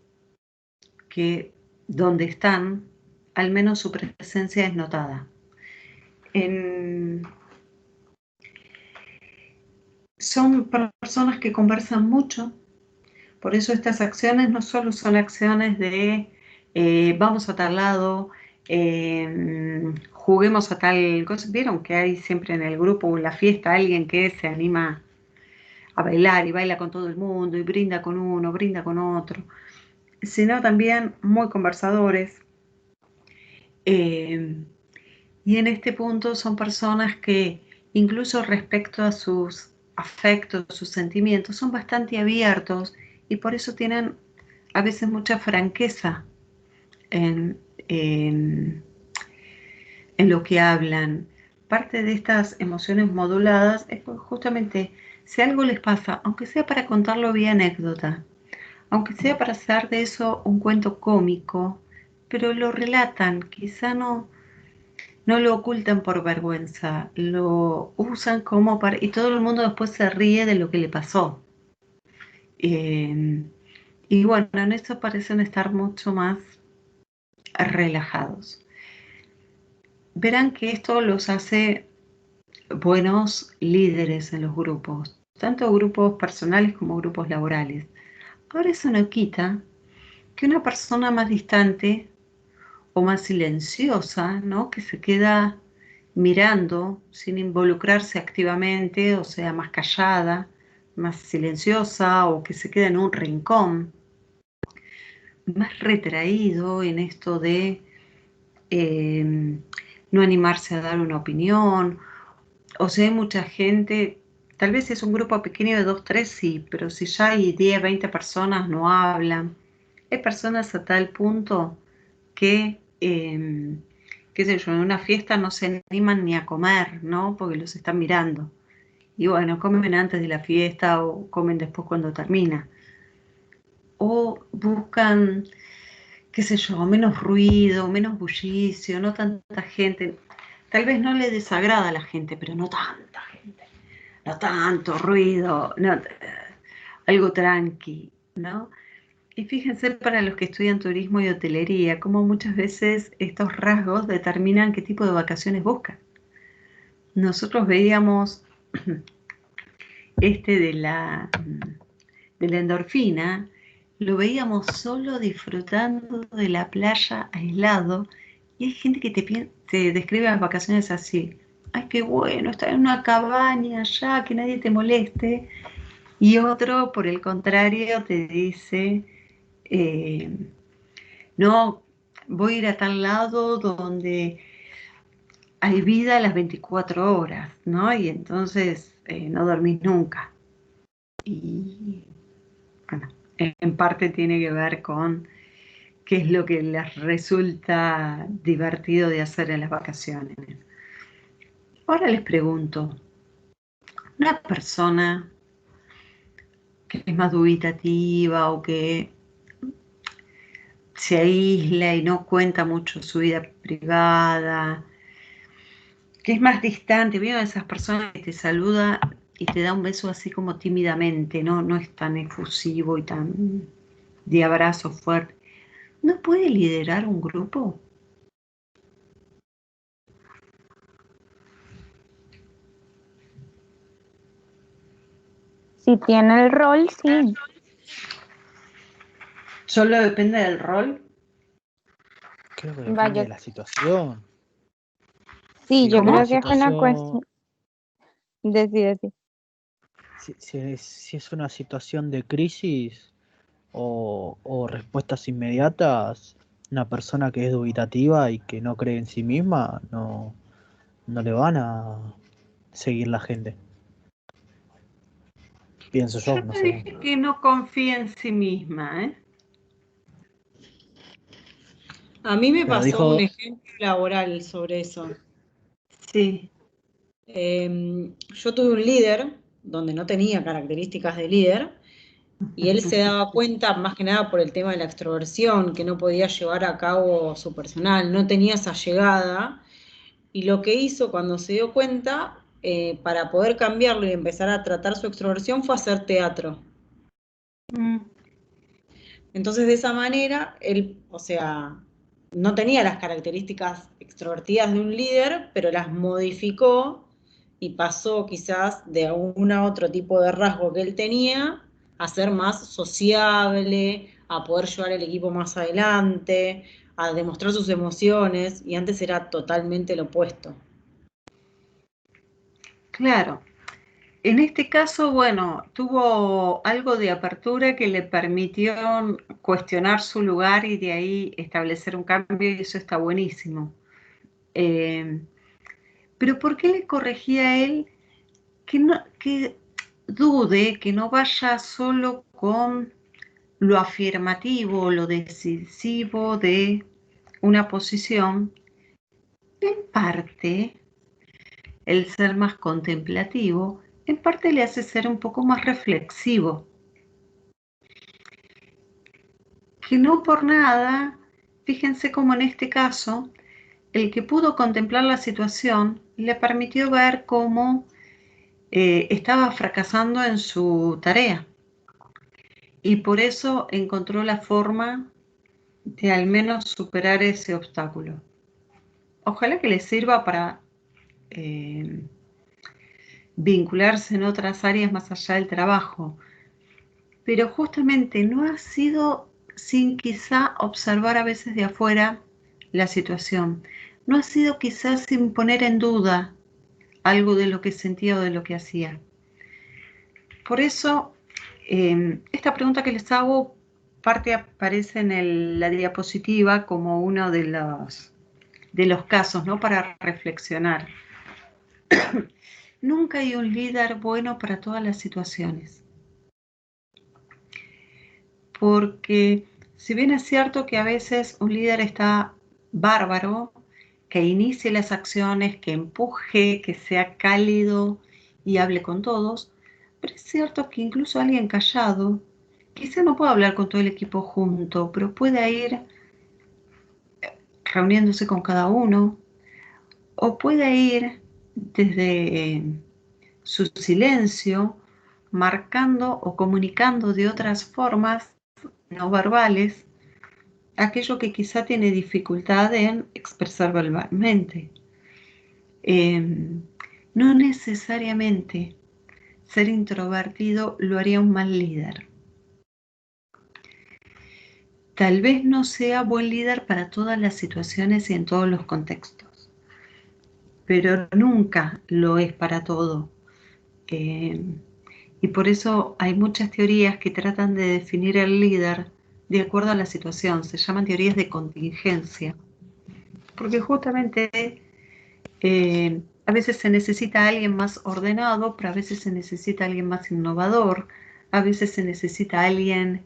Speaker 1: que donde están, al menos su presencia es notada. Son personas que conversan mucho, por eso estas acciones no solo son acciones de vamos a tal lado, juguemos a tal cosa. Vieron que hay siempre en el grupo o en la fiesta alguien que se anima a bailar y baila con todo el mundo y brinda con uno, brinda con otro, sino también muy conversadores. Y en este punto son personas que incluso respecto a sus afectos, sus sentimientos, son bastante abiertos y por eso tienen a veces mucha franqueza en lo que hablan. Parte de estas emociones moduladas es justamente si algo les pasa, aunque sea para contarlo vía anécdota, aunque sea para hacer de eso un cuento cómico, pero lo relatan, quizá no lo ocultan por vergüenza, lo usan como para... Y todo el mundo después se ríe de lo que le pasó. Y bueno, en eso parecen estar mucho más relajados. Verán que esto los hace buenos líderes en los grupos, tanto grupos personales como grupos laborales. Ahora eso no quita que una persona más distante o más silenciosa, ¿no? Que se queda mirando sin involucrarse activamente, o sea, más callada, más silenciosa, o que se queda en un rincón, más retraído en esto de no animarse a dar una opinión. O sea, hay mucha gente, tal vez es un grupo pequeño de 2, 3, sí, pero si ya hay 10, 20 personas no hablan. Hay personas a tal punto que, qué sé yo, en una fiesta no se animan ni a comer, ¿no? Porque los están mirando. Y bueno, comen antes de la fiesta o comen después cuando termina. O buscan, qué sé yo, menos ruido, menos bullicio, no tanta gente. Tal vez no le desagrada a la gente, pero no tanta gente. No tanto ruido, no, algo tranqui, ¿no? Y fíjense para los que estudian turismo y hotelería, cómo muchas veces estos rasgos determinan qué tipo de vacaciones buscan. Nosotros veíamos de la endorfina, lo veíamos solo disfrutando de la playa aislado, y hay gente que te describe las vacaciones así: ay, qué bueno, estar en una cabaña allá, que nadie te moleste. Y otro, por el contrario, te dice, no, voy a ir a tal lado donde hay vida a las 24 horas, ¿no? Y entonces no dormís nunca. Y bueno, en parte tiene que ver con qué es lo que les resulta divertido de hacer en las vacaciones. Ahora les pregunto, una persona que es más dubitativa o que se aísla y no cuenta mucho su vida privada, que es más distante, ¿vieron esas personas que te saluda y te da un beso así como tímidamente, no es tan efusivo y tan de abrazo fuerte? ¿No puede liderar un grupo?
Speaker 9: Si tiene el rol, sí.
Speaker 1: ¿Solo depende del rol?
Speaker 4: Creo que depende de la situación.
Speaker 9: Sí,
Speaker 4: Si
Speaker 9: yo
Speaker 4: es
Speaker 9: creo
Speaker 4: una
Speaker 9: que es una
Speaker 4: situación-
Speaker 9: cuestión. Decide.
Speaker 4: Si es una situación de crisis o respuestas inmediatas, una persona que es dubitativa y que no cree en sí misma, no le van a seguir la gente. Pienso yo, no
Speaker 1: te
Speaker 4: sé.
Speaker 1: dije que no confía en sí misma, ¿eh?
Speaker 11: A mí me
Speaker 4: Pero
Speaker 11: pasó
Speaker 4: dijo-
Speaker 11: un ejemplo laboral sobre eso.
Speaker 1: Sí.
Speaker 11: Yo tuve un líder donde no tenía características de líder y él se daba cuenta más que nada por el tema de la extroversión, que no podía llevar a cabo su personal, no tenía esa llegada, y lo que hizo cuando se dio cuenta, para poder cambiarlo y empezar a tratar su extroversión, fue hacer teatro. Entonces, de esa manera, él, o sea, no tenía las características extrovertidas de un líder, pero las modificó y pasó quizás de algún otro tipo de rasgo que él tenía a ser más sociable, a poder llevar el equipo más adelante, a demostrar sus emociones, y antes era totalmente lo opuesto.
Speaker 1: Claro. En este caso, bueno, tuvo algo de apertura que le permitió cuestionar su lugar y de ahí establecer un cambio, y eso está buenísimo. Pero ¿por qué le corregía a él que dude, que no vaya solo con lo afirmativo, lo decisivo de una posición? En parte, el ser más contemplativo, en parte le hace ser un poco más reflexivo. Que no por nada, fíjense cómo en este caso, el que pudo contemplar la situación le permitió ver cómo estaba fracasando en su tarea. Y por eso encontró la forma de al menos superar ese obstáculo. Ojalá que le sirva para vincularse en otras áreas más allá del trabajo. Pero justamente no ha sido sin quizá observar a veces de afuera la situación. No ha sido quizás sin poner en duda algo de lo que sentía o de lo que hacía. Por eso, esta pregunta que les hago, parte aparece en la diapositiva como uno de los casos, ¿no? Para reflexionar. Nunca hay un líder bueno para todas las situaciones. Porque si bien es cierto que a veces un líder está bárbaro, que inicie las acciones, que empuje, que sea cálido y hable con todos, pero es cierto que incluso alguien callado, quizá no pueda hablar con todo el equipo junto, pero puede ir reuniéndose con cada uno, o puede ir desde su silencio, marcando o comunicando de otras formas no verbales aquello que quizá tiene dificultad en expresar verbalmente. No necesariamente ser introvertido lo haría un mal líder. Tal vez no sea buen líder para todas las situaciones y en todos los contextos, pero nunca lo es para todo. Y por eso hay muchas teorías que tratan de definir el líder de acuerdo a la situación. Se llaman teorías de contingencia. Porque justamente a veces se necesita alguien más ordenado, pero a veces se necesita alguien más innovador, a veces se necesita alguien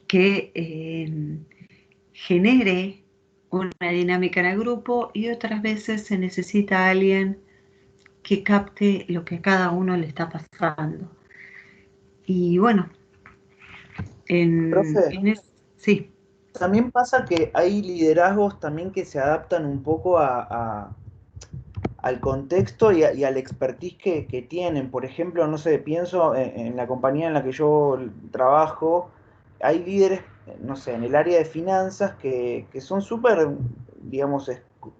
Speaker 1: que genere una dinámica en el grupo, y otras veces se necesita alguien que capte lo que a cada uno le está pasando. Y bueno,
Speaker 7: Profe,
Speaker 1: sí.
Speaker 7: también pasa que hay liderazgos también que se adaptan un poco al contexto y al expertise que tienen. Por ejemplo, no sé, pienso en la compañía en la que yo trabajo, hay líderes, no sé, en el área de finanzas que son súper, digamos,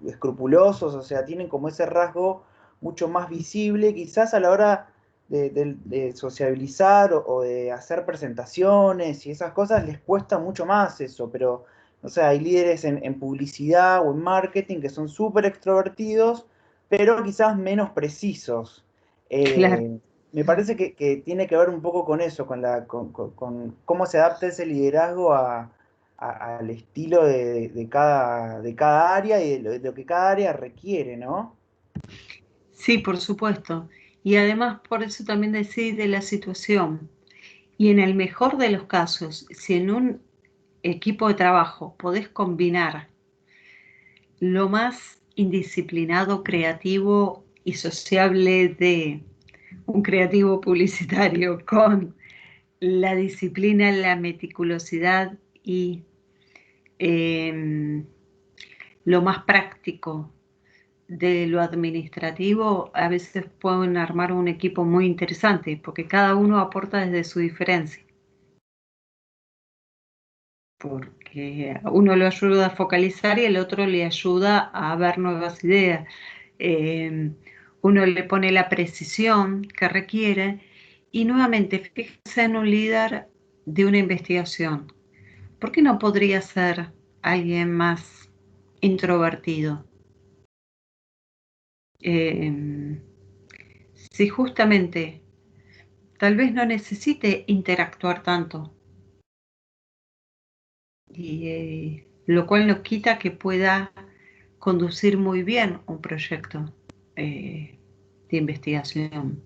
Speaker 7: escrupulosos, o sea, tienen como ese rasgo mucho más visible, quizás a la hora de sociabilizar o de hacer presentaciones y esas cosas les cuesta mucho más eso, pero, no sé, hay líderes en publicidad o en marketing que son súper extrovertidos, pero quizás menos precisos.
Speaker 1: Claro.
Speaker 7: Me parece que tiene que ver un poco con eso, con cómo se adapta ese liderazgo al estilo de cada área y de lo que cada área requiere, ¿no?
Speaker 1: Sí, por supuesto. Y además por eso también decís de la situación. Y en el mejor de los casos, si en un equipo de trabajo podés combinar lo más indisciplinado, creativo y sociable de un creativo publicitario con la disciplina, la meticulosidad y lo más práctico de lo administrativo, a veces pueden armar un equipo muy interesante, porque cada uno aporta desde su diferencia. porque uno lo ayuda a focalizar y el otro le ayuda a ver nuevas ideas. Uno le pone la precisión que requiere y nuevamente, fíjese en un líder de una investigación. ¿Por qué no podría ser alguien más introvertido? Si justamente tal vez no necesite interactuar tanto, y lo cual no quita que pueda conducir muy bien un proyecto de investigación.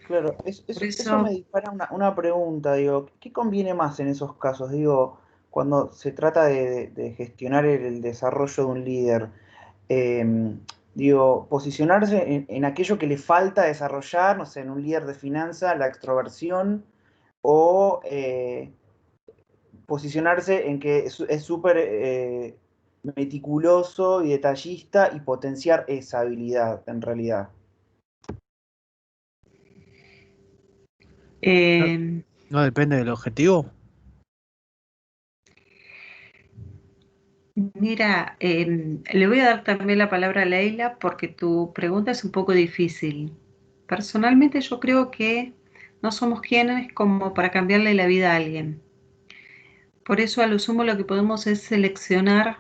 Speaker 7: Claro,
Speaker 1: Por
Speaker 7: eso me
Speaker 1: eso,
Speaker 7: dispara una pregunta, digo, ¿qué conviene más en esos casos? Digo, cuando se trata de gestionar el desarrollo de un líder, digo, posicionarse en aquello que le falta desarrollar, no sé, en un líder de finanzas, la extroversión, o posicionarse en que es súper meticuloso y detallista y potenciar esa habilidad en realidad.
Speaker 4: No depende del objetivo.
Speaker 1: mira, le voy a dar también la palabra a Leila porque tu pregunta es un poco difícil. Personalmente yo creo que no somos quienes como para cambiarle la vida a alguien. Por eso a lo sumo lo que podemos es seleccionar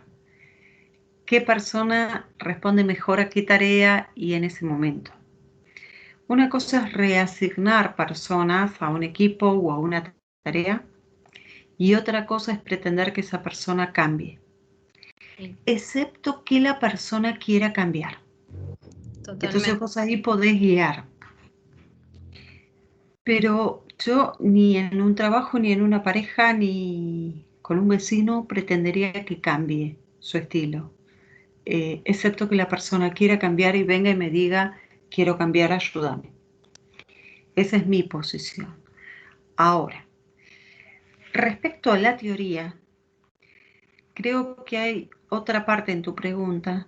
Speaker 1: qué persona responde mejor a qué tarea y en ese momento. Una cosa es reasignar personas a un equipo o a una tarea y otra cosa es pretender que esa persona cambie, excepto que la persona quiera cambiar.
Speaker 3: Totalmente.
Speaker 1: Entonces vos ahí podés guiar. Pero yo ni en un trabajo, ni en una pareja, ni con un vecino pretendería que cambie su estilo. Excepto que la persona quiera cambiar y venga y me diga, quiero cambiar, ayúdame. Esa es mi posición. Ahora, respecto a la teoría, creo que hay otra parte en tu pregunta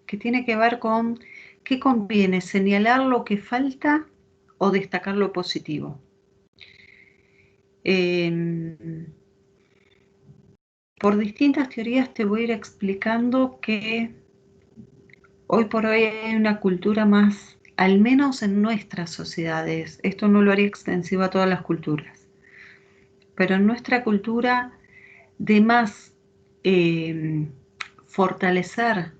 Speaker 1: que tiene que ver con qué conviene, señalar lo que falta o destacar lo positivo. Por distintas teorías te voy a ir explicando que hoy por hoy hay una cultura más, al menos en nuestras sociedades, esto no lo haría extensivo a todas las culturas, pero en nuestra cultura de más fortalecer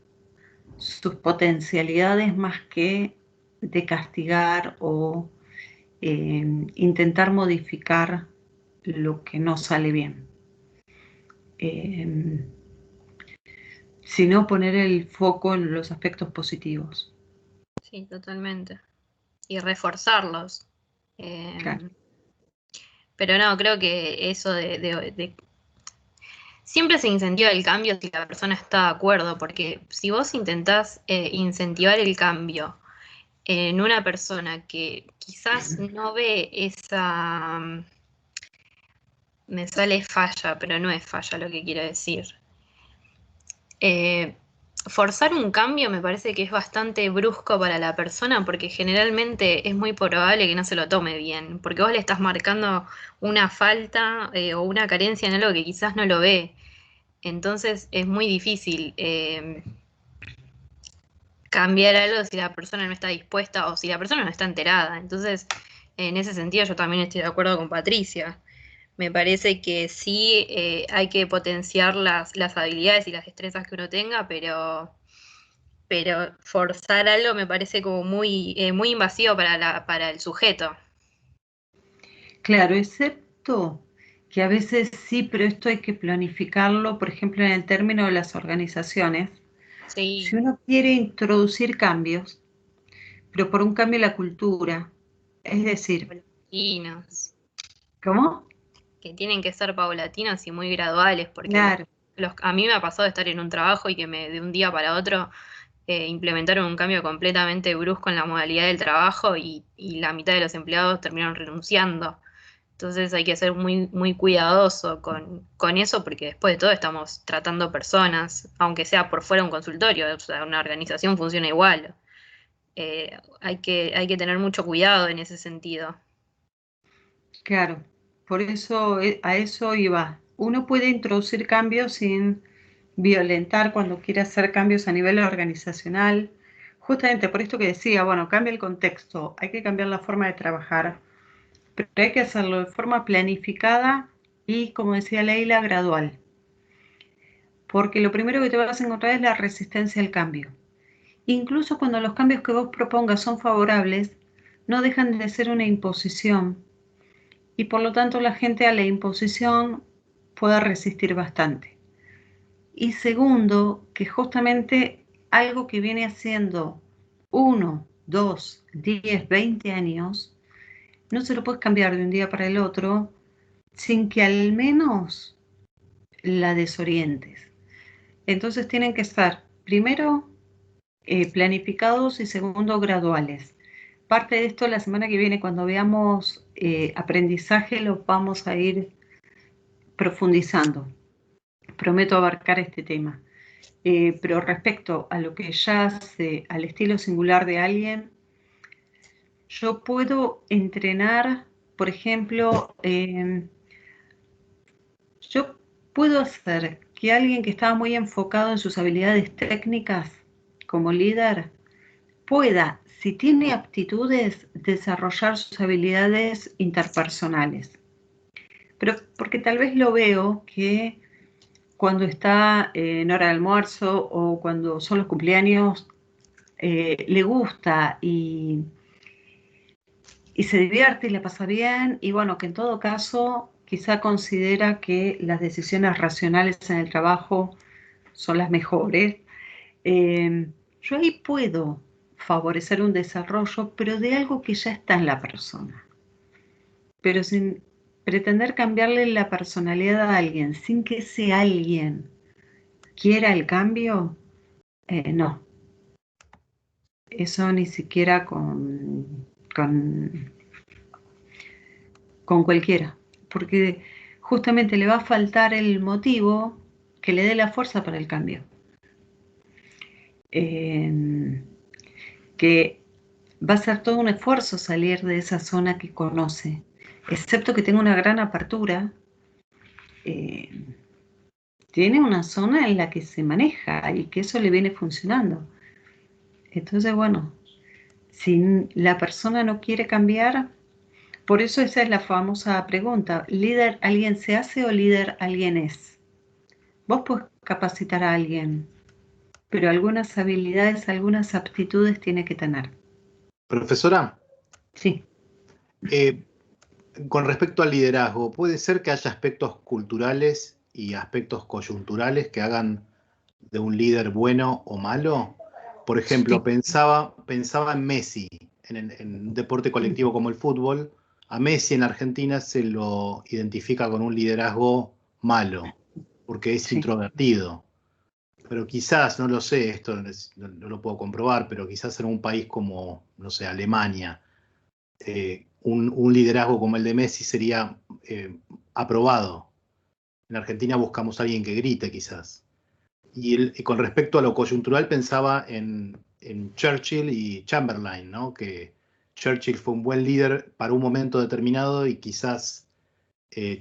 Speaker 1: sus potencialidades más que de castigar o intentar modificar lo que no sale bien. Sino poner el foco en los aspectos positivos.
Speaker 3: Sí, totalmente. Y reforzarlos.
Speaker 1: Claro.
Speaker 3: Pero no, creo que eso de siempre se incentiva el cambio si la persona está de acuerdo, porque si vos intentás incentivar el cambio en una persona que quizás no ve esa... Me sale falla, pero no es falla lo que quiero decir. Forzar un cambio me parece que es bastante brusco para la persona porque generalmente es muy probable que no se lo tome bien, porque vos le estás marcando una falta o una carencia en algo que quizás no lo ve. Entonces es muy difícil cambiar algo si la persona no está dispuesta o si la persona no está enterada. Entonces, en ese sentido yo también estoy de acuerdo con Patricia. Me parece que sí hay que potenciar las habilidades y las destrezas que uno tenga, pero forzar algo me parece como muy invasivo para el sujeto.
Speaker 1: Claro, excepto que a veces sí, pero esto hay que planificarlo, por ejemplo, en el término de las organizaciones.
Speaker 3: Sí.
Speaker 1: Si uno quiere introducir cambios, pero por un cambio en la cultura, es decir,
Speaker 3: Paulatinos.
Speaker 1: ¿cómo?
Speaker 3: Que tienen que ser paulatinos y muy graduales, porque
Speaker 1: Claro.
Speaker 3: a mí me ha pasado de estar en un trabajo y que de un día para otro implementaron un cambio completamente brusco en la modalidad del trabajo y la mitad de los empleados terminaron renunciando. Entonces hay que ser muy cuidadoso con eso porque después de todo estamos tratando personas, aunque sea por fuera un consultorio, o sea, una organización funciona igual. Hay que tener mucho cuidado en ese sentido.
Speaker 1: Claro, por eso a eso iba. uno puede introducir cambios sin violentar cuando quiere hacer cambios a nivel organizacional. Justamente por esto que decía, bueno, cambia el contexto, hay que cambiar la forma de trabajar, pero hay que hacerlo de forma planificada y, como decía Leila, gradual. Porque lo primero que te vas a encontrar es la resistencia al cambio. Incluso cuando los cambios que vos propongas son favorables, no dejan de ser una imposición. Y por lo tanto la gente a la imposición puede resistir bastante. Y segundo, que justamente algo que viene haciendo 1, 2, 10, 20 años, no se lo puedes cambiar de un día para el otro sin que al menos la desorientes. Entonces tienen que estar, primero, planificados y segundo, graduales. Parte de esto la semana que viene, cuando veamos aprendizaje, lo vamos a ir profundizando. Prometo abarcar este tema. Pero respecto a lo que ya hace al estilo singular de alguien, yo puedo entrenar, por ejemplo, yo puedo hacer que alguien que estaba muy enfocado en sus habilidades técnicas como líder pueda, si tiene aptitudes, desarrollar sus habilidades interpersonales. Pero porque tal vez lo veo que cuando está en hora de almuerzo o cuando son los cumpleaños, le gusta y se divierte y le pasa bien, y bueno, que en todo caso quizá considera que las decisiones racionales en el trabajo son las mejores. Yo ahí puedo favorecer un desarrollo, pero de algo que ya está en la persona. Pero sin pretender cambiarle la personalidad a alguien, sin que ese alguien quiera el cambio, no. Eso ni siquiera con cualquiera, porque justamente le va a faltar el motivo que le dé la fuerza para el cambio. Que va a ser todo un esfuerzo salir de esa zona que conoce, excepto que tenga una gran apertura. Tiene una zona en la que se maneja y que eso le viene funcionando. Entonces, bueno, si la persona no quiere cambiar, por eso esa es la famosa pregunta, ¿líder alguien se hace o líder alguien es? Vos podés capacitar a alguien, pero algunas habilidades, algunas aptitudes tiene que tener.
Speaker 6: Profesora.
Speaker 1: Sí.
Speaker 6: Con respecto al liderazgo, ¿puede ser que haya aspectos culturales y aspectos coyunturales que hagan de un líder bueno o malo? Por ejemplo, sí. pensaba en Messi, en un deporte colectivo como el fútbol. A Messi en Argentina se lo identifica con un liderazgo malo, porque es introvertido. Pero quizás, no lo sé, esto no lo puedo comprobar, pero quizás en un país como, no sé, Alemania, un liderazgo como el de Messi sería aprobado. En Argentina buscamos a alguien que grite, quizás. Y con respecto a lo coyuntural, pensaba en Churchill y Chamberlain, ¿no? Que Churchill fue un buen líder para un momento determinado y quizás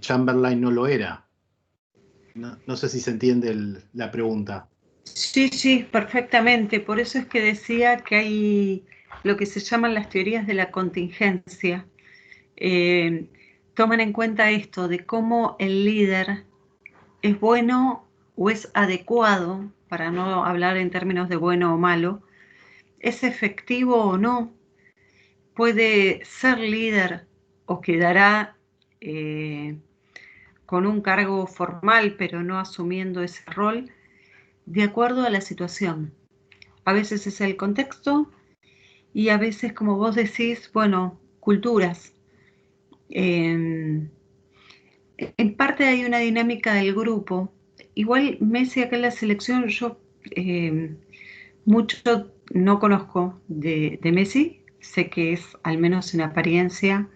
Speaker 6: Chamberlain no lo era. No sé si se entiende la pregunta.
Speaker 1: Sí, perfectamente. Por eso es que decía que hay lo que se llaman las teorías de la contingencia. Toman en cuenta esto de cómo el líder es bueno o es adecuado, para no hablar en términos de bueno o malo, es efectivo o no, puede ser líder o quedará con un cargo formal pero no asumiendo ese rol, de acuerdo a la situación. A veces es el contexto y a veces, como vos decís, bueno, culturas. En parte hay una dinámica del grupo. Igual Messi acá en la selección, yo mucho no conozco de Messi. Sé que es, al menos en apariencia,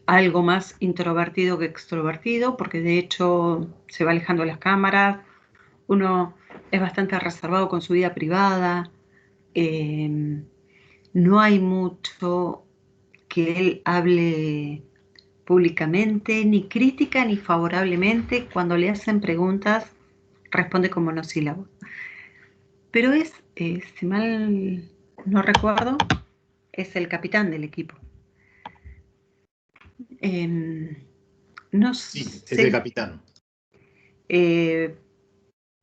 Speaker 1: algo más introvertido que extrovertido, porque de hecho se va alejando de las cámaras. Uno es bastante reservado con su vida privada. No hay mucho que él hable públicamente, ni crítica ni favorablemente. Cuando le hacen preguntas, responde con monosílabos. Pero es, si mal no recuerdo, es el capitán del equipo. No
Speaker 6: Sí, es
Speaker 1: sé,
Speaker 6: el capitán.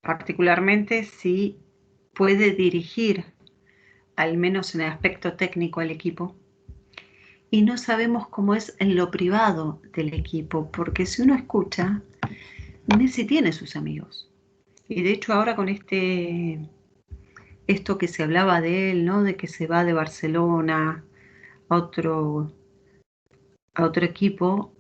Speaker 1: particularmente si puede dirigir, al menos en el aspecto técnico, al equipo. Y no sabemos cómo es en lo privado del equipo, porque si uno escucha, Messi tiene sus amigos. Y de hecho ahora con esto que se hablaba de él, ¿no? De que se va de Barcelona a otro equipo,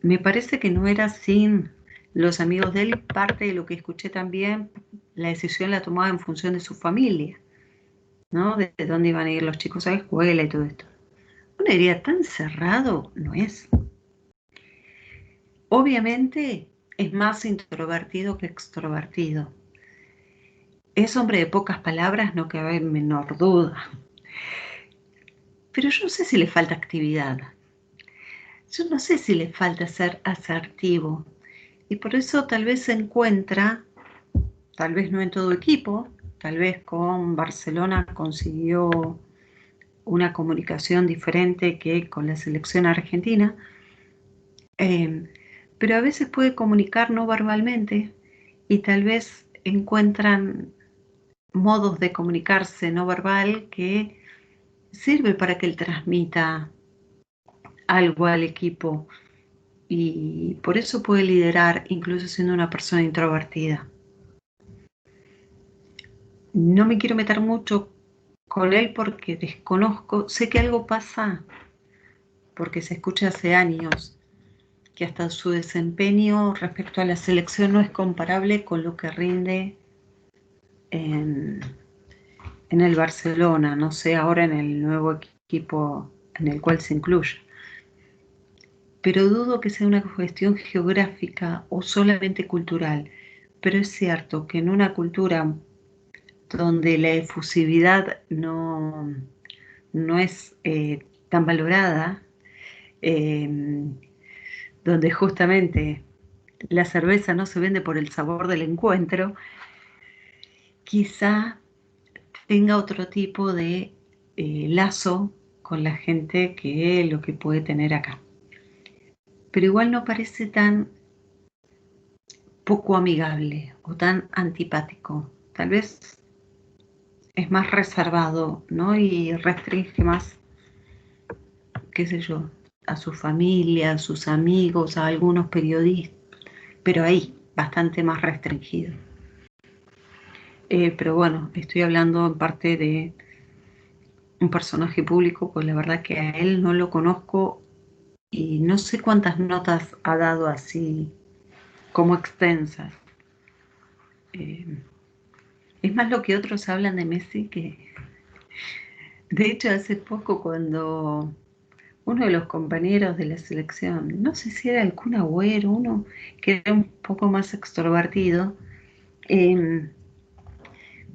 Speaker 1: me parece que no era sin los amigos de él. Parte de lo que escuché también, la decisión la tomaba en función de su familia, ¿no? De dónde iban a ir los chicos a la escuela y todo esto. Una idea tan cerrado no es. Obviamente es más introvertido que extrovertido. Es hombre de pocas palabras, no cabe menor duda. Pero yo no sé si le falta actividad. Yo no sé si le falta ser asertivo. Y por eso tal vez se encuentra, tal vez no en todo equipo, tal vez con Barcelona consiguió una comunicación diferente que con la selección argentina, pero a veces puede comunicar no verbalmente y tal vez encuentran modos de comunicarse no verbal que sirve para que él transmita algo al equipo y por eso puede liderar incluso siendo una persona introvertida. No me quiero meter mucho con él porque desconozco, sé que algo pasa porque se escucha hace años que hasta su desempeño respecto a la selección no es comparable con lo que rinde en el Barcelona, no sé ahora en el nuevo equipo en el cual se incluye. Pero dudo que sea una cuestión geográfica o solamente cultural. Pero es cierto que en una cultura donde la efusividad no es tan valorada, donde justamente la cerveza no se vende por el sabor del encuentro, quizá tenga otro tipo de lazo con la gente que lo que puede tener acá. Pero igual no parece tan poco amigable o tan antipático. Tal vez es más reservado, ¿no? Y restringe más, qué sé yo, a su familia, a sus amigos, a algunos periodistas, pero ahí, bastante más restringido. Pero bueno, estoy hablando en parte de un personaje público, pues la verdad que a él no lo conozco y no sé cuántas notas ha dado así como extensas. Es más lo que otros hablan de Messi que... De hecho, hace poco cuando uno de los compañeros de la selección, no sé si era el Kun Agüero, uno que era un poco más extrovertido,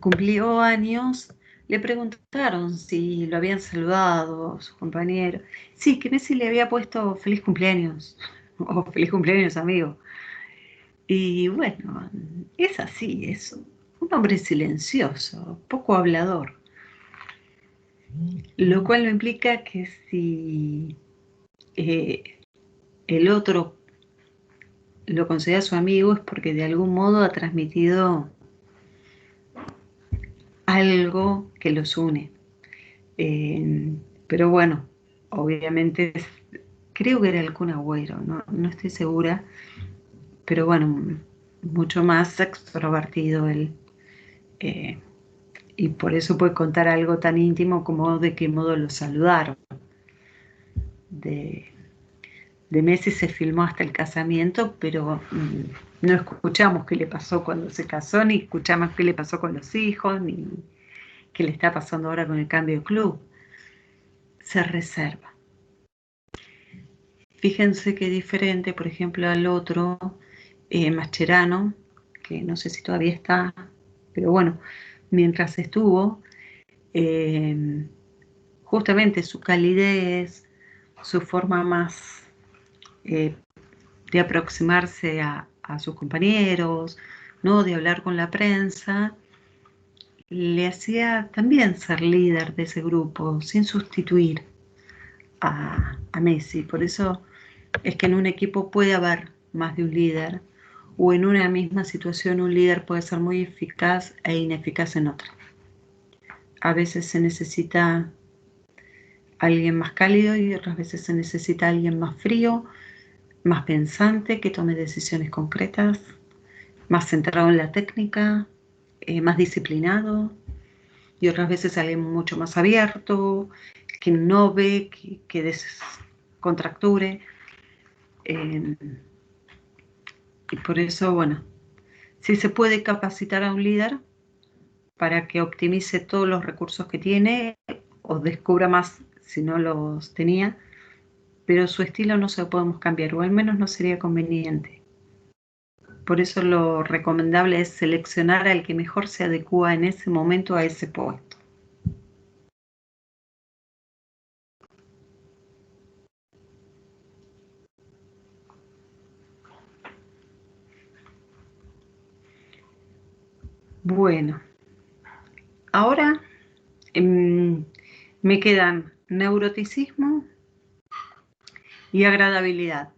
Speaker 1: cumplió años, le preguntaron si lo habían saludado su compañero. Sí, que Messi le había puesto feliz cumpleaños, o feliz cumpleaños amigo. Y bueno, es así, es un hombre silencioso, poco hablador. Lo cual no implica que si el otro lo considera su amigo es porque de algún modo ha transmitido algo que los une. Pero bueno, obviamente creo que era el Kun Agüero, no estoy segura, pero bueno, mucho más extrovertido él. Y por eso puede contar algo tan íntimo como de qué modo lo saludaron. De Messi se filmó hasta el casamiento, pero no escuchamos qué le pasó cuando se casó, ni escuchamos qué le pasó con los hijos, ni qué le está pasando ahora con el cambio de club. Se reserva. Fíjense que diferente, por ejemplo, al otro, Mascherano, que no sé si todavía está, pero bueno, mientras estuvo, justamente su calidez, su forma más de aproximarse a sus compañeros, ¿no? De hablar con la prensa, le hacía también ser líder de ese grupo, sin sustituir a Messi. Por eso es que en un equipo puede haber más de un líder, o en una misma situación un líder puede ser muy eficaz e ineficaz en otra. A veces se necesita alguien más cálido y otras veces se necesita alguien más frío, más pensante, que tome decisiones concretas, más centrado en la técnica, más disciplinado, y otras veces alguien mucho más abierto, que innove, que descontracture. Y por eso, bueno, si se puede capacitar a un líder para que optimice todos los recursos que tiene o descubra más si no los tenía, pero su estilo no se lo podemos cambiar, o al menos no sería conveniente. Por eso lo recomendable es seleccionar al que mejor se adecúa en ese momento a ese puesto. Bueno, ahora me quedan neuroticismo y agradabilidad.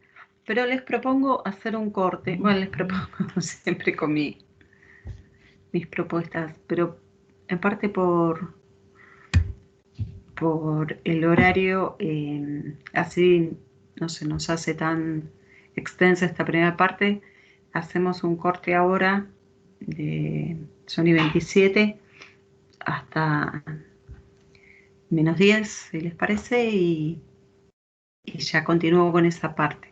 Speaker 1: Pero les propongo hacer un corte. Bueno, les propongo siempre con mis propuestas, pero en parte por el horario, así no se nos hace tan extensa esta primera parte. Hacemos un corte ahora de Sony 27 hasta -10, si les parece, y ya continúo con esa parte.